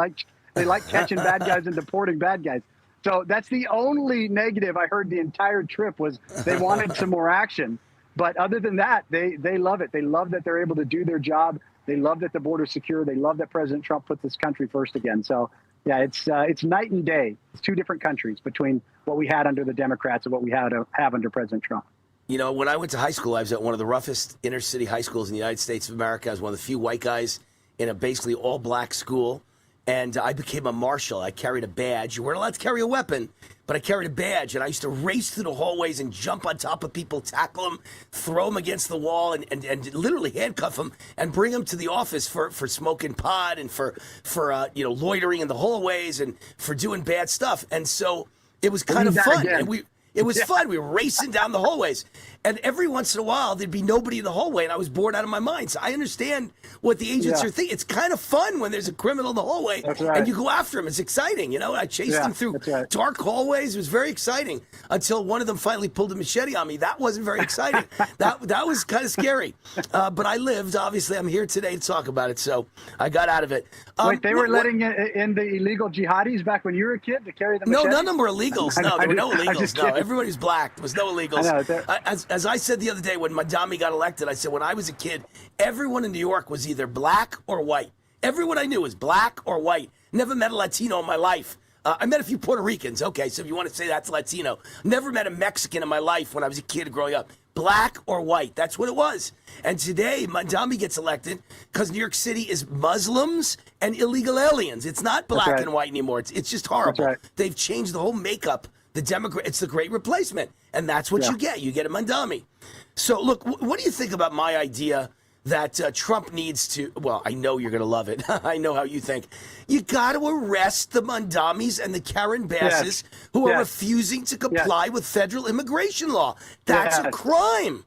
like catching bad guys and deporting bad guys. So that's the only negative I heard the entire trip was they wanted some more action. But other than that, they love it. They love that they're able to do their job. They love that the border's secure. They love that President Trump put this country first again. So, yeah, it's night and day. It's two different countries between what we had under the Democrats and what we have under President Trump. When I went to high school, I was at one of the roughest inner city high schools in the United States of America. I was one of the few white guys in a basically all-black school. And I became a marshal. I carried a badge. You weren't allowed to carry a weapon, but I carried a badge. And I used to race through the hallways and jump on top of people, tackle them, throw them against the wall, and literally handcuff them and bring them to the office for smoking pot and for loitering in the hallways and for doing bad stuff. And so it was kind of fun. And it was fun. We were racing down the hallways. And every once in a while, there'd be nobody in the hallway, and I was bored out of my mind. So I understand what the agents are thinking. It's kind of fun when there's a criminal in the hallway, and you go after him. It's exciting, I chased him through dark hallways. It was very exciting until one of them finally pulled a machete on me. That wasn't very exciting. that was kind of scary. But I lived. Obviously, I'm here today to talk about it, so I got out of it. Wait, they were letting in the illegal jihadis back when you were a kid to carry the machete? No, none of them were illegals. No, there were no illegals. No, everybody was black. There was no illegals. As I said the other day when Madami got elected, I said when I was a kid, everyone in New York was either black or white. Everyone I knew was black or white. Never met a Latino in my life. I met a few Puerto Ricans. Okay, so if you want to say that's Latino. Never met a Mexican in my life when I was a kid growing up. Black or white. That's what it was. And today, Madami gets elected because New York City is Muslims and illegal aliens. It's not black and white anymore. It's just horrible. They've changed the whole makeup. It's the great replacement. And that's what you get. You get a Mandami. So, look, what do you think about my idea that Trump needs to, well, I know you're going to love it. I know how you think. You got to arrest the Mandamis and the Karen Basses who are refusing to comply with federal immigration law. That's a crime.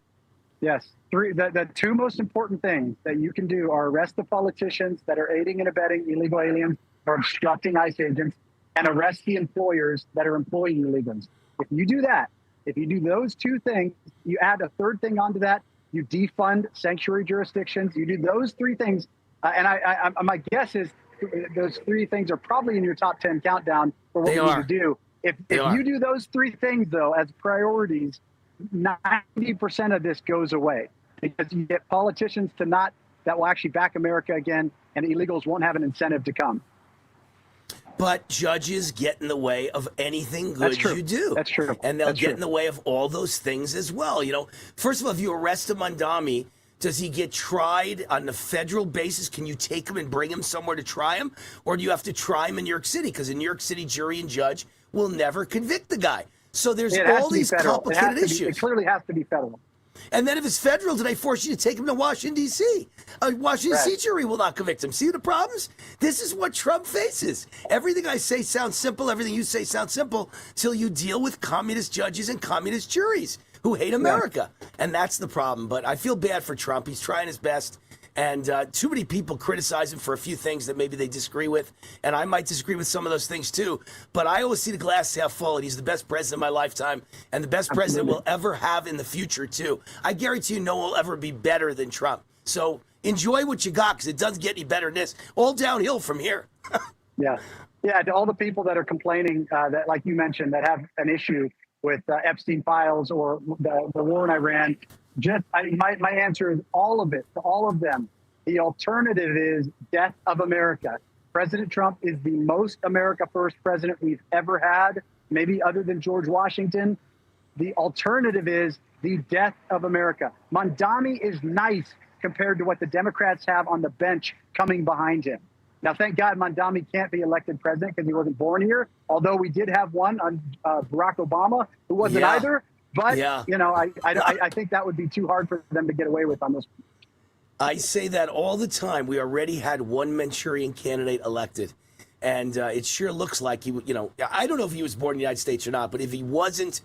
Yes. The two most important things that you can do are arrest the politicians that are aiding and abetting illegal aliens or obstructing ICE agents, and arrest the employers that are employing illegals. If you do that, if you do those two things, you add a third thing onto that, you defund sanctuary jurisdictions, you do those three things, and my guess is those three things are probably in your top 10 countdown for what you need to do. If you do those three things, though, as priorities, 90% of this goes away because you get politicians that will actually back America again, and illegals won't have an incentive to come. But judges get in the way of anything good you do. That's true. And they'll get in the way of all those things as well. First of all, if you arrest a Mandami, does he get tried on a federal basis? Can you take him and bring him somewhere to try him? Or do you have to try him in New York City? Because in New York City, jury and judge will never convict the guy. So there's all these complicated issues. It clearly has to be federal. And then if it's federal, did I force you to take him to Washington, D.C.? Washington, D.C. jury will not convict him. See the problems? This is what Trump faces. Everything I say sounds simple. Everything you say sounds simple till you deal with communist judges and communist juries who hate America. And that's the problem. But I feel bad for Trump. He's trying his best. And too many people criticize him for a few things that maybe they disagree with. And I might disagree with some of those things, too. But I always see the glass half full, and he's the best president of my lifetime and the best president we'll ever have in the future, too. I guarantee you no one will ever be better than Trump. So enjoy what you got because it doesn't get any better than this. All downhill from here. Yeah. Yeah. To all the people that are complaining that, like you mentioned, that have an issue with Epstein files or the war in Iran, my answer is all of it, to all of them. The alternative is death of America. President Trump is the most America First president we've ever had, maybe other than George Washington. The alternative is the death of America. Mondami is nice compared to what the Democrats have on the bench coming behind him. Now, thank God Mondami can't be elected president because he wasn't born here, although we did have one on Barack Obama who wasn't either. But, I think that would be too hard for them to get away with on this. I say that all the time. We already had one Manchurian candidate elected, and it sure looks like he, I don't know if he was born in the United States or not, but if he wasn't,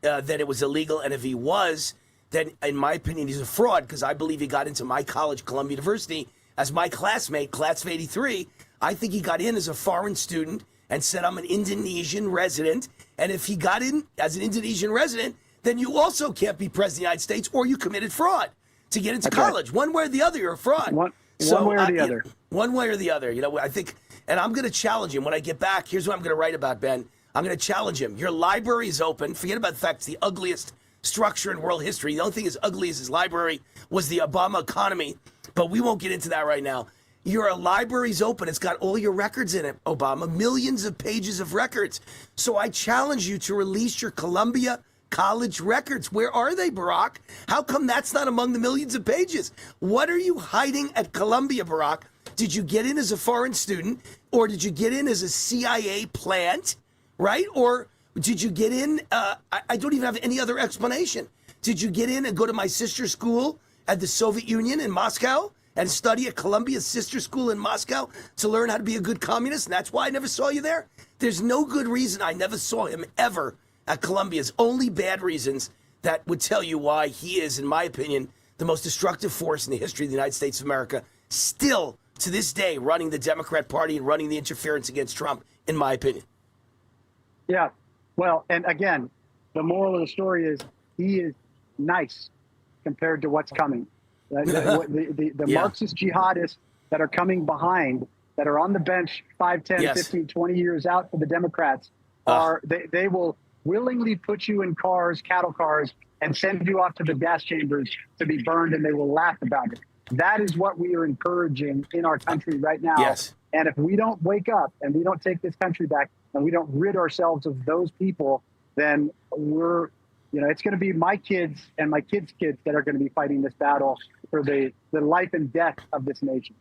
then it was illegal. And if he was, then in my opinion, he's a fraud because I believe he got into my college, Columbia University, as my classmate, class of 83. I think he got in as a foreign student and said, I'm an Indonesian resident. And if he got in as an Indonesian resident, then you also can't be president of the United States or you committed fraud to get into college. One way or the other, you're a fraud. One way or the other. One way or the other. I think, and I'm going to challenge him when I get back. Here's what I'm going to write about, Ben. I'm going to challenge him. Your library is open. Forget about the fact it's the ugliest structure in world history. The only thing as ugly as his library was the Obama economy, but we won't get into that right now. Your library's open. It's got all your records in it, Obama, millions of pages of records. So I challenge you to release your Columbia College records. Where are they, Barack? How come that's not among the millions of pages? What are you hiding at Columbia, Barack? Did you get in as a foreign student, or did you get in as a CIA plant, right? Or did you get in, I don't even have any other explanation. Did you get in and go to my sister's school at the Soviet Union in Moscow and study at Columbia's sister school in Moscow to learn how to be a good communist? And that's why I never saw you there? There's no good reason I never saw him ever at Columbia's. Only bad reasons that would tell you why he is, in my opinion, the most destructive force in the history of the United States of America, still to this day running the Democrat Party and running the interference against Trump, in my opinion. Yeah. Well, and again, the moral of the story is he is nice compared to what's coming. The Marxist jihadists that are coming behind, that are on the bench 5, 10, 15, 20 years out for the Democrats, they will willingly put you in cars, cattle cars, and send you off to the gas chambers to be burned, and they will laugh about it. That is what we are encouraging in our country right now. Yes. And if we don't wake up and we don't take this country back and we don't rid ourselves of those people, then it's going to be my kids and my kids' kids that are going to be fighting this battle for the life and death of this nation.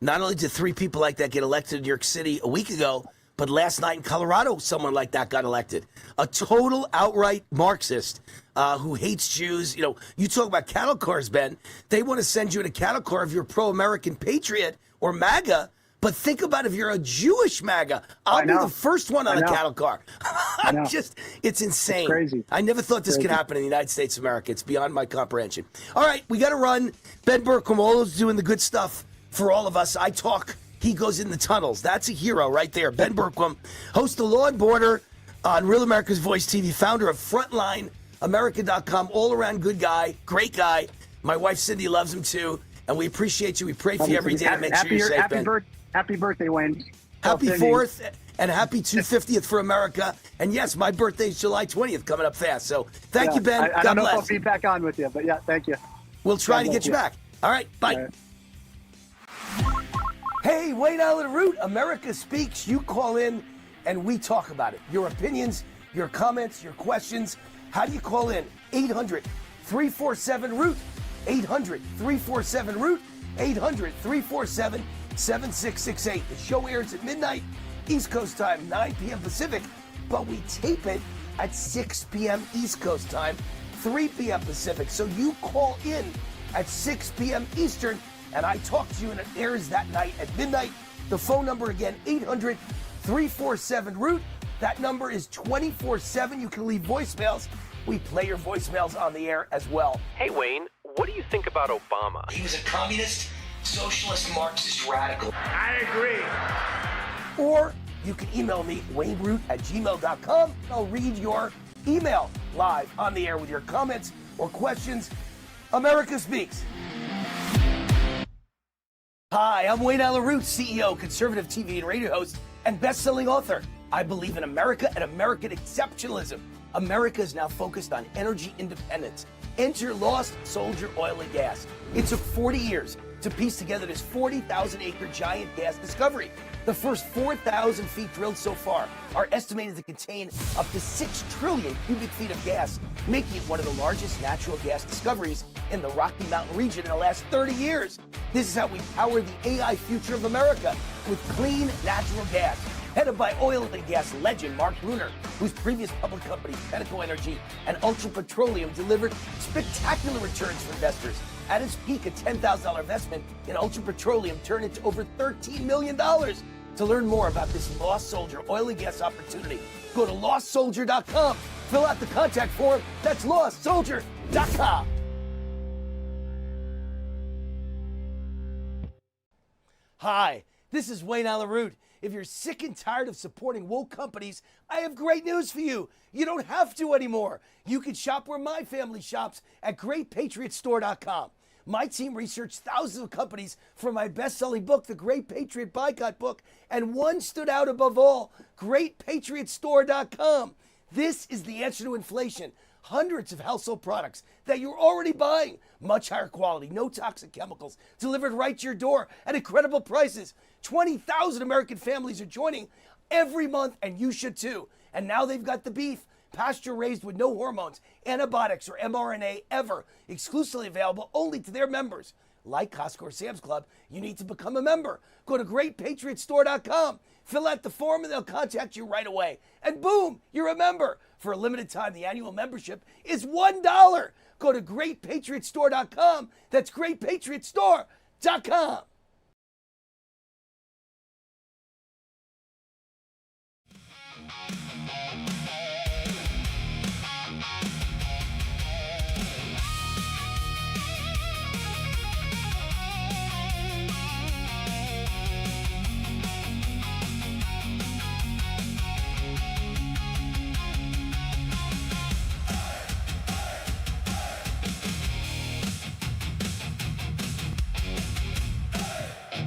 Not only did 3 people like that get elected in New York City a week ago, but last night in Colorado, someone like that got elected. A total outright Marxist who hates Jews. You talk about cattle cars, Ben. They want to send you in a cattle car if you're a pro-American patriot or MAGA. But think about if you're a Jewish MAGA. I'll be the first one on a cattle car. It's insane. It's crazy. I never thought this could happen in the United States of America. It's beyond my comprehension. All right, we got to run. Ben Bergquam, always doing the good stuff for all of us. I talk. He goes in the tunnels. That's a hero right there. Ben Bergquam, host of Law and Border on Real America's Voice TV, founder of FrontlineAmerica.com, all-around good guy, great guy. My wife Cindy loves him too, and we appreciate you. We pray for you every day to make sure you're safe, Ben. Happy birthday, Wayne. Happy 4th and happy 250th for America. And yes, my birthday is July 20th, coming up fast. So thank you, Ben. I don't know if I'll be back on with you, but thank you. We'll try to get you back. All right, bye. All right. Hey, Wayne Allyn Root, America Speaks. You call in and we talk about it. Your opinions, your comments, your questions. How do you call in? 800-347-ROOT. 800-347-ROOT. 800-347-7668. The show airs at midnight, East Coast time, 9 p.m. Pacific, but we tape it at 6 p.m. East Coast time, 3 p.m. Pacific. So you call in at 6 p.m. Eastern, and I talk to you, and it airs that night at midnight. The phone number again, 800-347-ROOT. That number is 24/7. You can leave voicemails. We play your voicemails on the air as well. Hey, Wayne, what do you think about Obama? He was a communist, socialist, Marxist radical. I agree. Or you can email me, wayneroot@gmail.com. I'll read your email live on the air with your comments or questions. America Speaks. Hi, I'm Wayne Allyn, CEO, conservative TV and radio host, and best-selling author. I believe in America and American exceptionalism. America is now focused on energy independence. Enter Lost Soldier Oil and Gas. It took 40 years to piece together this 40,000-acre giant gas discovery. The first 4,000 feet drilled so far are estimated to contain up to 6 trillion cubic feet of gas, making it one of the largest natural gas discoveries in the Rocky Mountain region in the last 30 years. This is how we power the AI future of America with clean natural gas. Headed by oil and gas legend Mark Bruner, whose previous public companies, Pinnacle Energy and Ultra Petroleum, delivered spectacular returns for investors. At its peak, a $10,000 investment in Ultra Petroleum turned into over $13 million. To learn more about this Lost Soldier oil and gas opportunity, go to lostsoldier.com. Fill out the contact form. That's lostsoldier.com. Hi, this is Wayne Allyn. If you're sick and tired of supporting woke companies, I have great news for you. You don't have to anymore. You can shop where my family shops at greatpatriotstore.com. My team researched thousands of companies for my best-selling book, The Great Patriot Boycott Book, and one stood out above all, greatpatriotstore.com. This is the answer to inflation. Hundreds of household products that you're already buying. Much higher quality, no toxic chemicals, delivered right to your door at incredible prices. 20,000 American families are joining every month, and you should too. And now they've got the beef, pasture raised with no hormones, antibiotics, or mRNA ever, exclusively available only to their members. Like Costco or Sam's Club, you need to become a member. Go to greatpatriotstore.com, fill out the form, and they'll contact you right away. And boom, you're a member. For a limited time, the annual membership is $1. Go to greatpatriotstore.com. That's greatpatriotstore.com.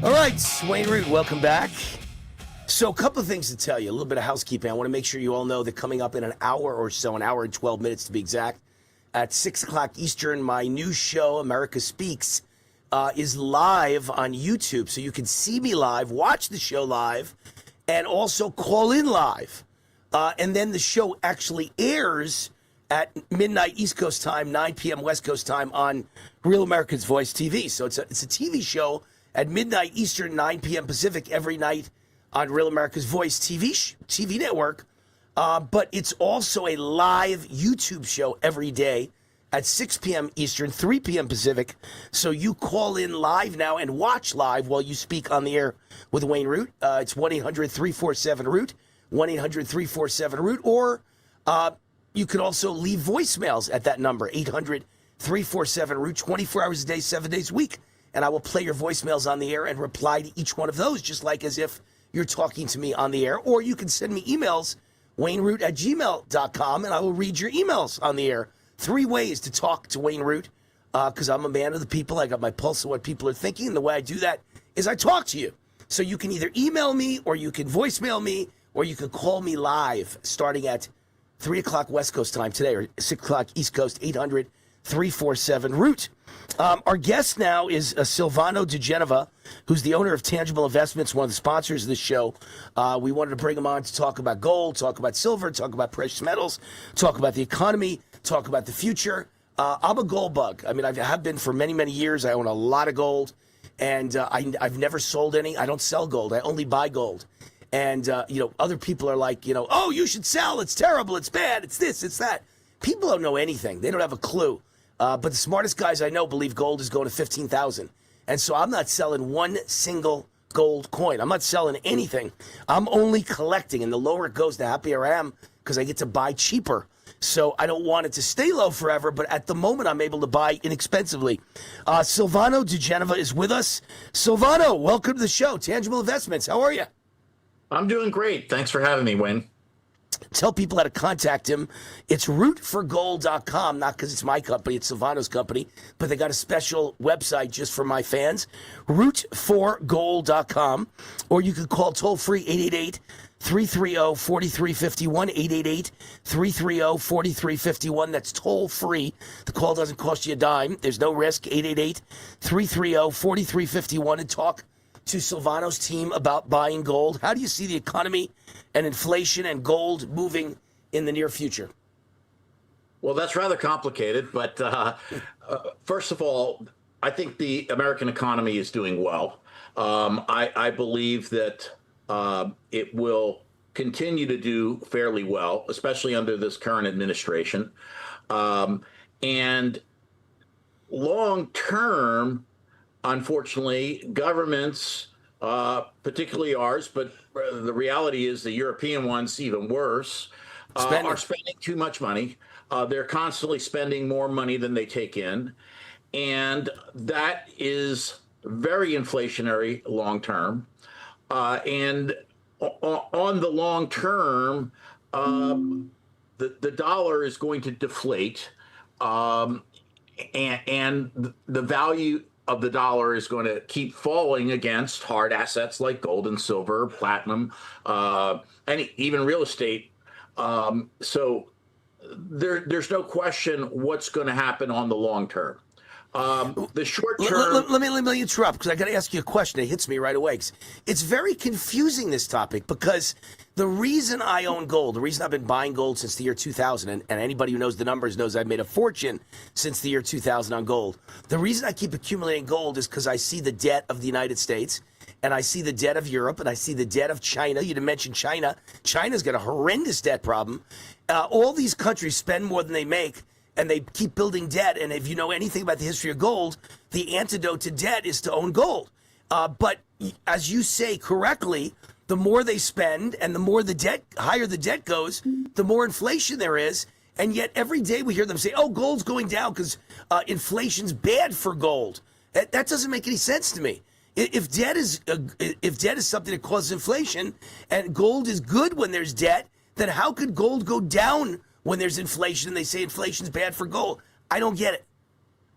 All right, Wayne Root, welcome back. So a couple of things to tell you, a little bit of housekeeping. I want to make sure you all know that coming up in an hour or so, an hour and 12 minutes to be exact, at 6 o'clock Eastern, my new show, America Speaks, is live on YouTube. So you can see me live, watch the show live, and also call in live. And then the show actually airs at midnight East Coast time, 9 p.m. West Coast time on Real America's Voice TV. So it's a TV show at midnight Eastern, 9 p.m. Pacific every night on Real America's Voice TV network. But it's also a live YouTube show every day at 6 p.m. Eastern, 3 p.m. Pacific. So you call in live now and watch live while you speak on the air with Wayne Root. It's 1-800-347-ROOT, 1-800-347-ROOT, or you can also leave voicemails at that number, 800-347-ROOT, 24 hours a day, 7 days a week. And I will play your voicemails on the air and reply to each one of those, just like as if you're talking to me on the air. Or you can send me emails, wayneroot@gmail.com, and I will read your emails on the air. 3 ways to talk to Wayne Root, because I'm a man of the people. I got my pulse of what people are thinking, and the way I do that is I talk to you. So you can either email me, or you can voicemail me, or you can call me live starting at 3 o'clock West Coast time today, or 6 o'clock East Coast, 800-347-ROOT. Our guest now is Silvano DeGenova, who's the owner of Tangible Investments, one of the sponsors of the show. We wanted to bring him on to talk about gold, talk about silver, talk about precious metals, talk about the economy, talk about the future. I'm a gold bug. I mean, I have been for many, many years. I own a lot of gold, and I've never sold any. I don't sell gold. I only buy gold. And, other people are like, oh, you should sell. It's terrible. It's bad. It's this. It's that. People don't know anything. They don't have a clue. But the smartest guys I know believe gold is going to 15,000. And so I'm not selling one single gold coin. I'm not selling anything. I'm only collecting. And the lower it goes, the happier I am because I get to buy cheaper. So I don't want it to stay low forever. But at the moment, I'm able to buy inexpensively. Silvano DeGenova is with us. Silvano, welcome to the show. Tangible Investments. How are you? I'm doing great. Thanks for having me, Wayne. Tell people how to contact him. It's rootforgold.com, not because it's my company, it's Silvano's company, but they got a special website just for my fans, rootforgold.com, or you could call toll free 888-330-4351, 888-330-4351. That's toll free. The call doesn't cost you a dime. There's no risk. 888-330-4351 and talk to Silvano's team about buying gold. How do you see the economy and inflation and gold moving in the near future? Well, that's rather complicated, but first of all, I think the American economy is doing well. I believe that it will continue to do fairly well, especially under this current administration. And long term, unfortunately, governments, particularly ours, but the reality is the European ones even worse, are spending too much money. They're constantly spending more money than they take in. And that is very inflationary long term. And on the long term, the dollar is going to deflate. And the value of the dollar is going to keep falling against hard assets like gold and silver, platinum, and even real estate. So there's no question what's going to happen on the long term. The short term. Let me interrupt because I got to ask you a question. It hits me right away. It's very confusing, this topic, because the reason I own gold, the reason I've been buying gold since the year 2000, and anybody who knows the numbers knows I've made a fortune since the year 2000 on gold. The reason I keep accumulating gold is because I see the debt of the United States, and I see the debt of Europe, and I see the debt of China. You didn't mention China. China's got a horrendous debt problem. All these countries spend more than they make, and they keep building debt. And if you know anything about the history of gold, the antidote to debt is to own gold. But as you say correctly, the more they spend and the more the debt, higher the debt goes, the more inflation there is. And yet every day we hear them say, oh, gold's going down because inflation's bad for gold. That doesn't make any sense to me. If debt is something that causes inflation and gold is good when there's debt, then how could gold go down when there's inflation and they say inflation's bad for gold? I don't get it.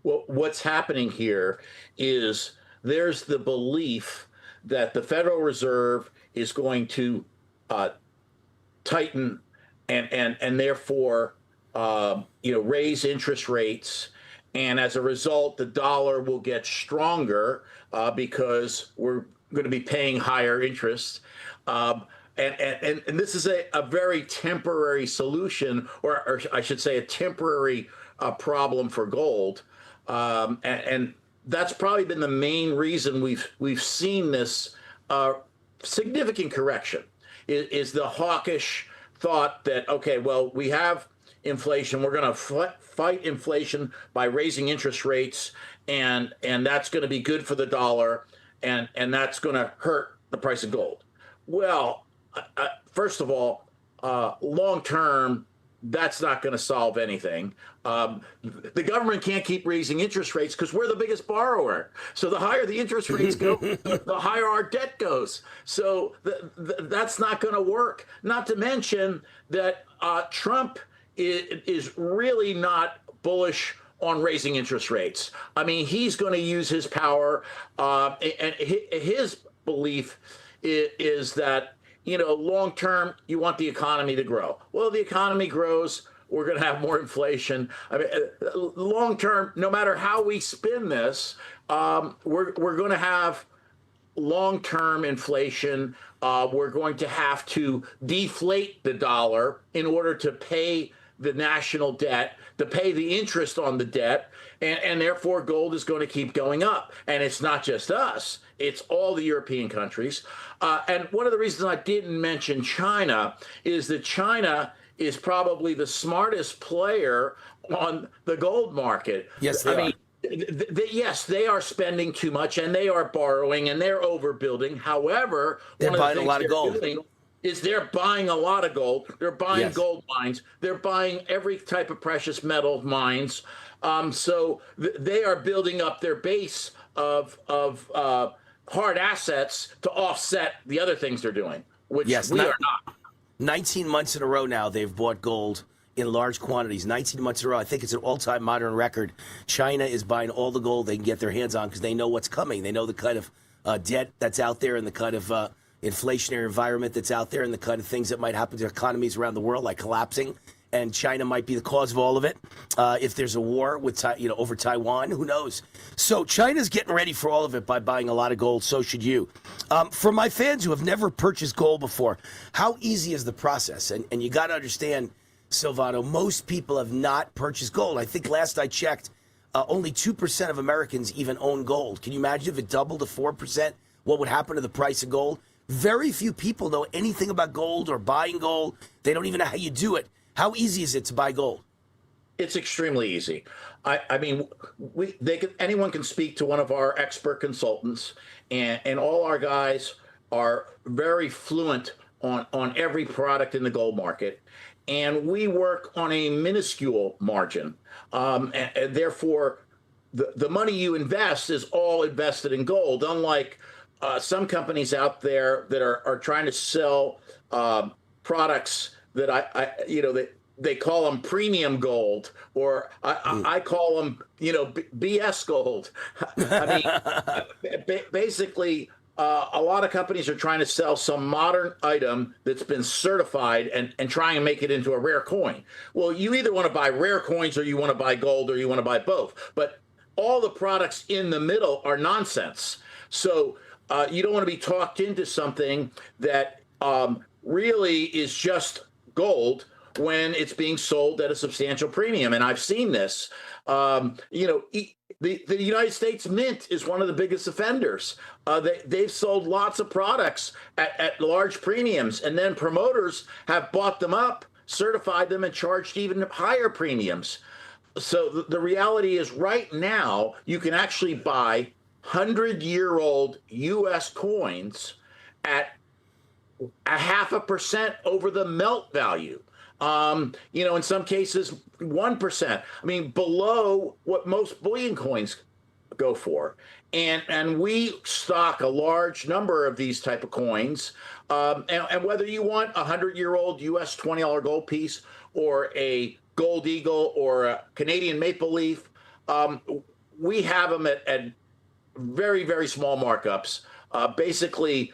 Well, what's happening here is there's the belief that the Federal Reserve is going to tighten and therefore raise interest rates, and as a result, the dollar will get stronger because we're going to be paying higher interest. And this is a very temporary solution, or I should say a temporary problem for gold. And that's probably been the main reason we've seen this significant correction is the hawkish thought that, okay, well, we have inflation. We're going to fight inflation by raising interest rates, and that's going to be good for the dollar, and that's going to hurt the price of gold. Well, first of all, long term, that's not going to solve anything. The government can't keep raising interest rates because we're the biggest borrower. So the higher the interest rates go, the higher our debt goes. So that's not going to work. Not to mention that Trump is really not bullish on raising interest rates. I mean, he's going to use his power, and his belief is that, long term, you want the economy to grow. Well, the economy grows, we're going to have more inflation. I mean, long term, no matter how we spin this, we're going to have long term inflation. We're going to have to deflate the dollar in order to pay the national debt, to pay the interest on the debt, and therefore gold is going to keep going up. And it's not just us, it's all the European countries. And one of the reasons I didn't mention China is that China is probably the smartest player on the gold market. Yes, they are. Yes, they are spending too much and they are borrowing and they're overbuilding. However, they're buying a lot of gold. They're buying a lot of gold. They're buying gold mines. They're buying every type of precious metal mines. So they are building up their base of hard assets to offset the other things they're doing, which we are not. 19 months in a row now they've bought gold in large quantities. 19 months in a row. I think it's an all-time modern record. China is buying all the gold they can get their hands on because they know what's coming. They know the kind of debt that's out there and the kind of inflationary environment that's out there and the kind of things that might happen to economies around the world, like collapsing. And China might be the cause of all of it. If there's a war with over Taiwan, who knows? So China's getting ready for all of it by buying a lot of gold. So should you. For my fans who have never purchased gold before, how easy is the process? And you got to understand, Silvano, most people have not purchased gold. I think last I checked, only 2% of Americans even own gold. Can you imagine if it doubled to 4%? What would happen to the price of gold? Very few people know anything about gold or buying gold. They don't even know how you do it. How easy is it to buy gold? It's extremely easy. I mean, anyone can speak to one of our expert consultants, and all our guys are very fluent on every product in the gold market. And we work on a minuscule margin. And therefore, the money you invest is all invested in gold, unlike some companies out there that are trying to sell products that they call them premium gold, or I call them, BS gold. I mean, basically, a lot of companies are trying to sell some modern item that's been certified and try and make it into a rare coin. Well, you either want to buy rare coins or you want to buy gold or you want to buy both. But all the products in the middle are nonsense. So you don't want to be talked into something that really is just gold when it's being sold at a substantial premium. And I've seen this. The United States Mint is one of the biggest offenders. They've sold lots of products at large premiums, and then promoters have bought them up, certified them, and charged even higher premiums. So the reality is right now you can actually buy 100-year-old U.S. coins at 0.5% over the melt value. In some cases, 1%. I mean, below what most bullion coins go for. And we stock a large number of these type of coins. And whether you want a 100-year-old U.S. $20 gold piece or a gold eagle or a Canadian maple leaf, we have them at very, very small markups. Basically,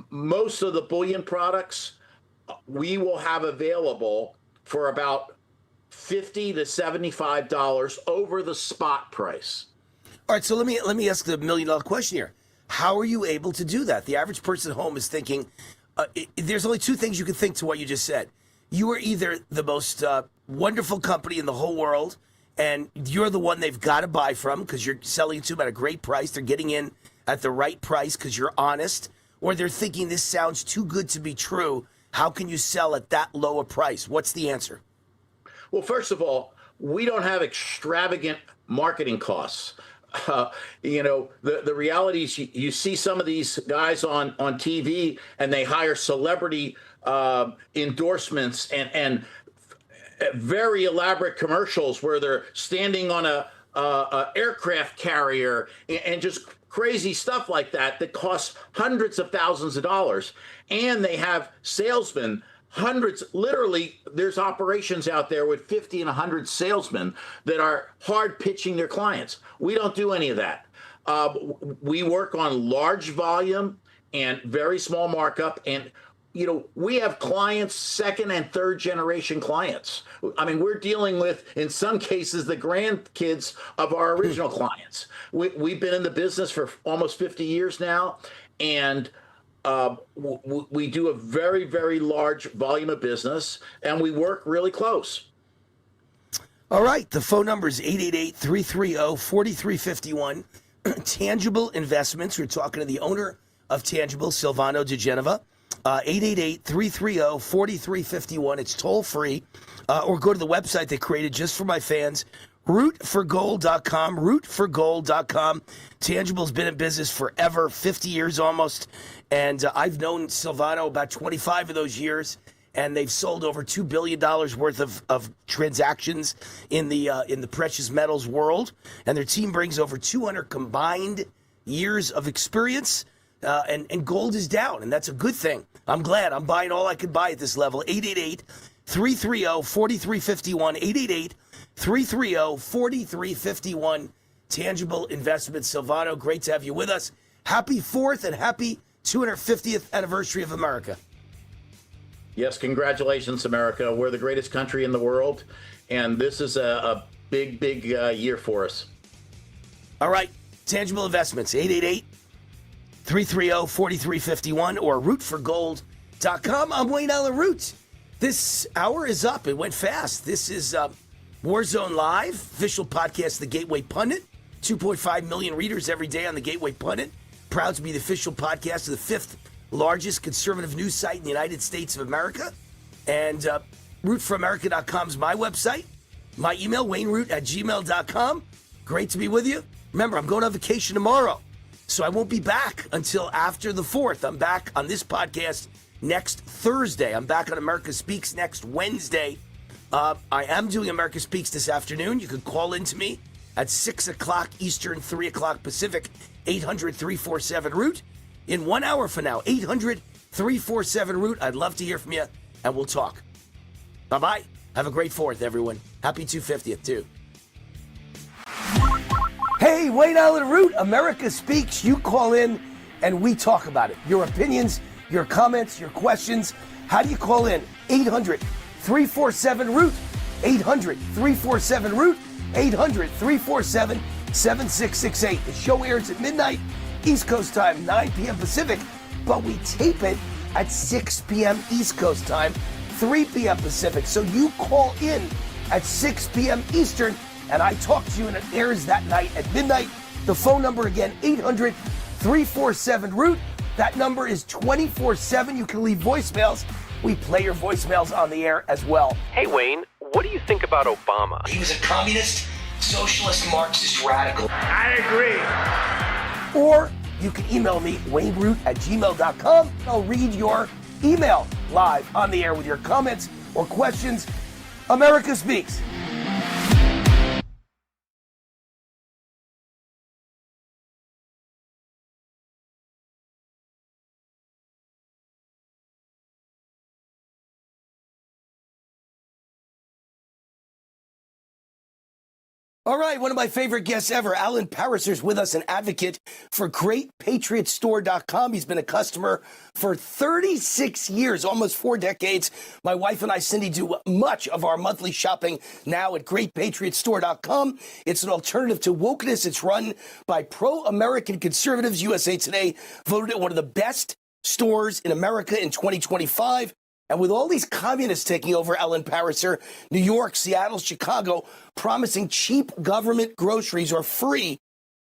most of the bullion products we will have available for about $50 to $75 over the spot price. All right, so let me ask the $1 million question here. How are you able to do that? The average person at home is thinking, there's only two things you can think to what you just said. You are either the most wonderful company in the whole world, and you're the one they've got to buy from because you're selling it to them at a great price. They're getting in at the right price because you're honest, or they're thinking this sounds too good to be true. How can you sell at that low a price? What's the answer? Well, first of all, we don't have extravagant marketing costs. The reality is you see some of these guys on TV and they hire celebrity endorsements and very elaborate commercials where they're standing on a aircraft carrier and just crazy stuff like that costs hundreds of thousands of dollars. And they have salesmen, hundreds, literally, there's operations out there with 50 and 100 salesmen that are hard pitching their clients. We don't do any of that. We work on large volume and very small markup. And, we have clients, second and third generation clients. I mean, we're dealing with, in some cases, the grandkids of our original clients. We've been in the business for almost 50 years now. And we do a very, very large volume of business, and we work really close. All right. The phone number is 888-330-4351. Tangible Investments. We're talking to the owner of Tangible, Silvano de Genova. 888-330-4351. It's toll free. Or go to the website they created just for my fans, rootforgold.com, rootforgold.com. Tangible's been in business forever, 50 years almost. And I've known Silvano about 25 of those years, and they've sold over $2 billion worth of transactions in the precious metals world. And their team brings over 200 combined years of experience. and gold is down, and that's a good thing. I'm glad. I'm buying all I could buy at this level. 888-330-4351. 888-330-4351. Tangible Investments. Silvano, great to have you with us. Happy 4th and happy 250th anniversary of America. Yes, congratulations, America. We're the greatest country in the world, and this is a big year for us. All right, Tangible Investments, 888-330-4351 or rootforgold.com. I'm Wayne Allyn Root. This hour is up. It went fast. This is Warzone Live, official podcast of the Gateway Pundit. 2.5 million readers every day on the Gateway Pundit. Proud to be the official podcast of the 5th largest conservative news site in the United States of America. And rootforamerica.com is my website. My email, wayneroot@gmail.com. Great to be with you. Remember, I'm going on vacation tomorrow, so I won't be back until after the 4th. I'm back on this podcast next Thursday. I'm back on America Speaks next Wednesday. I am doing America Speaks this afternoon. You can call in to me at 6 o'clock Eastern, 3 o'clock Pacific, 800-347-ROOT. In 1 hour from now, 800-347-ROOT. I'd love to hear from you, and we'll talk. Bye-bye. Have a great 4th, everyone. Happy 250th, too. Hey, Wayne Allyn Root, America Speaks. You call in, and we talk about it. Your opinions, your comments, your questions. How do you call in? 800-347-ROOT. 800-347-ROOT. 800-347-7668. The show airs at midnight, East Coast time, 9 p.m. Pacific, but we tape it at 6 p.m. East Coast time, 3 p.m. Pacific. So you call in at 6 p.m. Eastern, and I talk to you, and it airs that night at midnight. The phone number again, 800-347-ROOT. That number is 24/7. You can leave voicemails. We play your voicemails on the air as well. Hey, Wayne, what do you think about Obama? He was a communist, socialist, Marxist radical. I agree. Or you can email me, wayneroot@gmail.com. I'll read your email live on the air with your comments or questions. America Speaks. All right, one of my favorite guests ever, Allyn Pariser's with us, an advocate for GreatPatriotStore.com. He's been a customer for 36 years, almost 4 decades. My wife and I, Cindy, do much of our monthly shopping now at GreatPatriotStore.com. It's an alternative to wokeness. It's run by pro-American conservatives. USA Today voted it one of the best stores in America in 2025. And with all these communists taking over, Allyn Pariser, New York, Seattle, Chicago, promising cheap government groceries or free,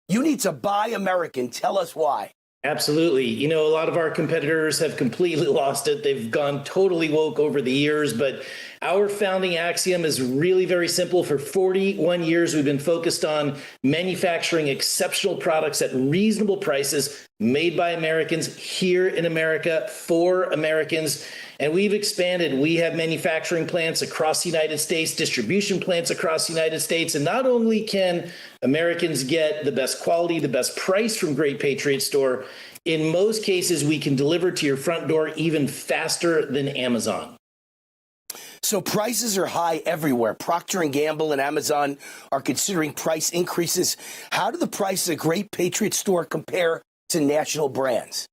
you need to buy American. Tell us why. Absolutely. You know, a lot of our competitors have completely lost it. They've gone totally woke over the years, but our founding axiom is really very simple. For 41 years, we've been focused on manufacturing exceptional products at reasonable prices, made by Americans, here in America, for Americans. And we've expanded. We have manufacturing plants across the United States, distribution plants across the United States. And not only can Americans get the best quality, the best price from Great Patriot Store, in most cases, we can deliver to your front door even faster than Amazon. So prices are high everywhere. Procter & Gamble and Amazon are considering price increases. How do the prices at Great Patriot Store compare to national brands?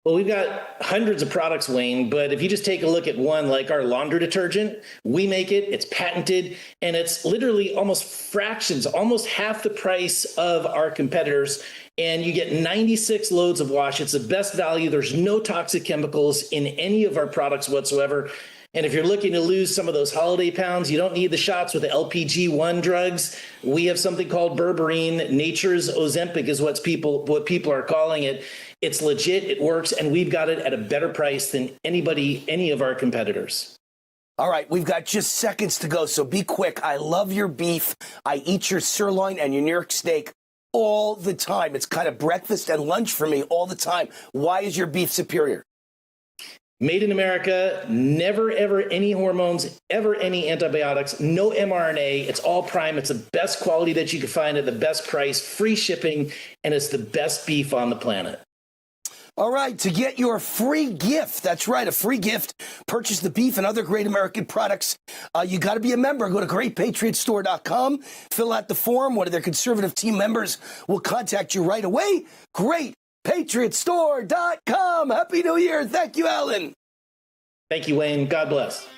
Well, we've got hundreds of products, Wayne, but if you just take a look at one like our laundry detergent, we make it, it's patented, and it's literally almost fractions, almost half the price of our competitors, and you get 96 loads of wash. It's the best value. There's no toxic chemicals in any of our products whatsoever. And if you're looking to lose some of those holiday pounds, you don't need the shots with the LPG-1 drugs. We have something called berberine. Nature's Ozempic is what people are calling it. It's legit, it works, and we've got it at a better price than any of our competitors. All right, we've got just seconds to go, so be quick. I love your beef. I eat your sirloin and your New York steak all the time. It's kind of breakfast and lunch for me all the time. Why is your beef superior? Made in America, never, ever any hormones, ever any antibiotics, no mRNA. It's all prime. It's the best quality that you can find at the best price, free shipping, and it's the best beef on the planet. All right, to get your free gift, that's right, a free gift, purchase the beef and other great American products. You got to be a member. Go to greatpatriotstore.com, fill out the form. One of their conservative team members will contact you right away. Greatpatriotstore.com. Happy New Year. Thank you, Allyn. Thank you, Wayne. God bless.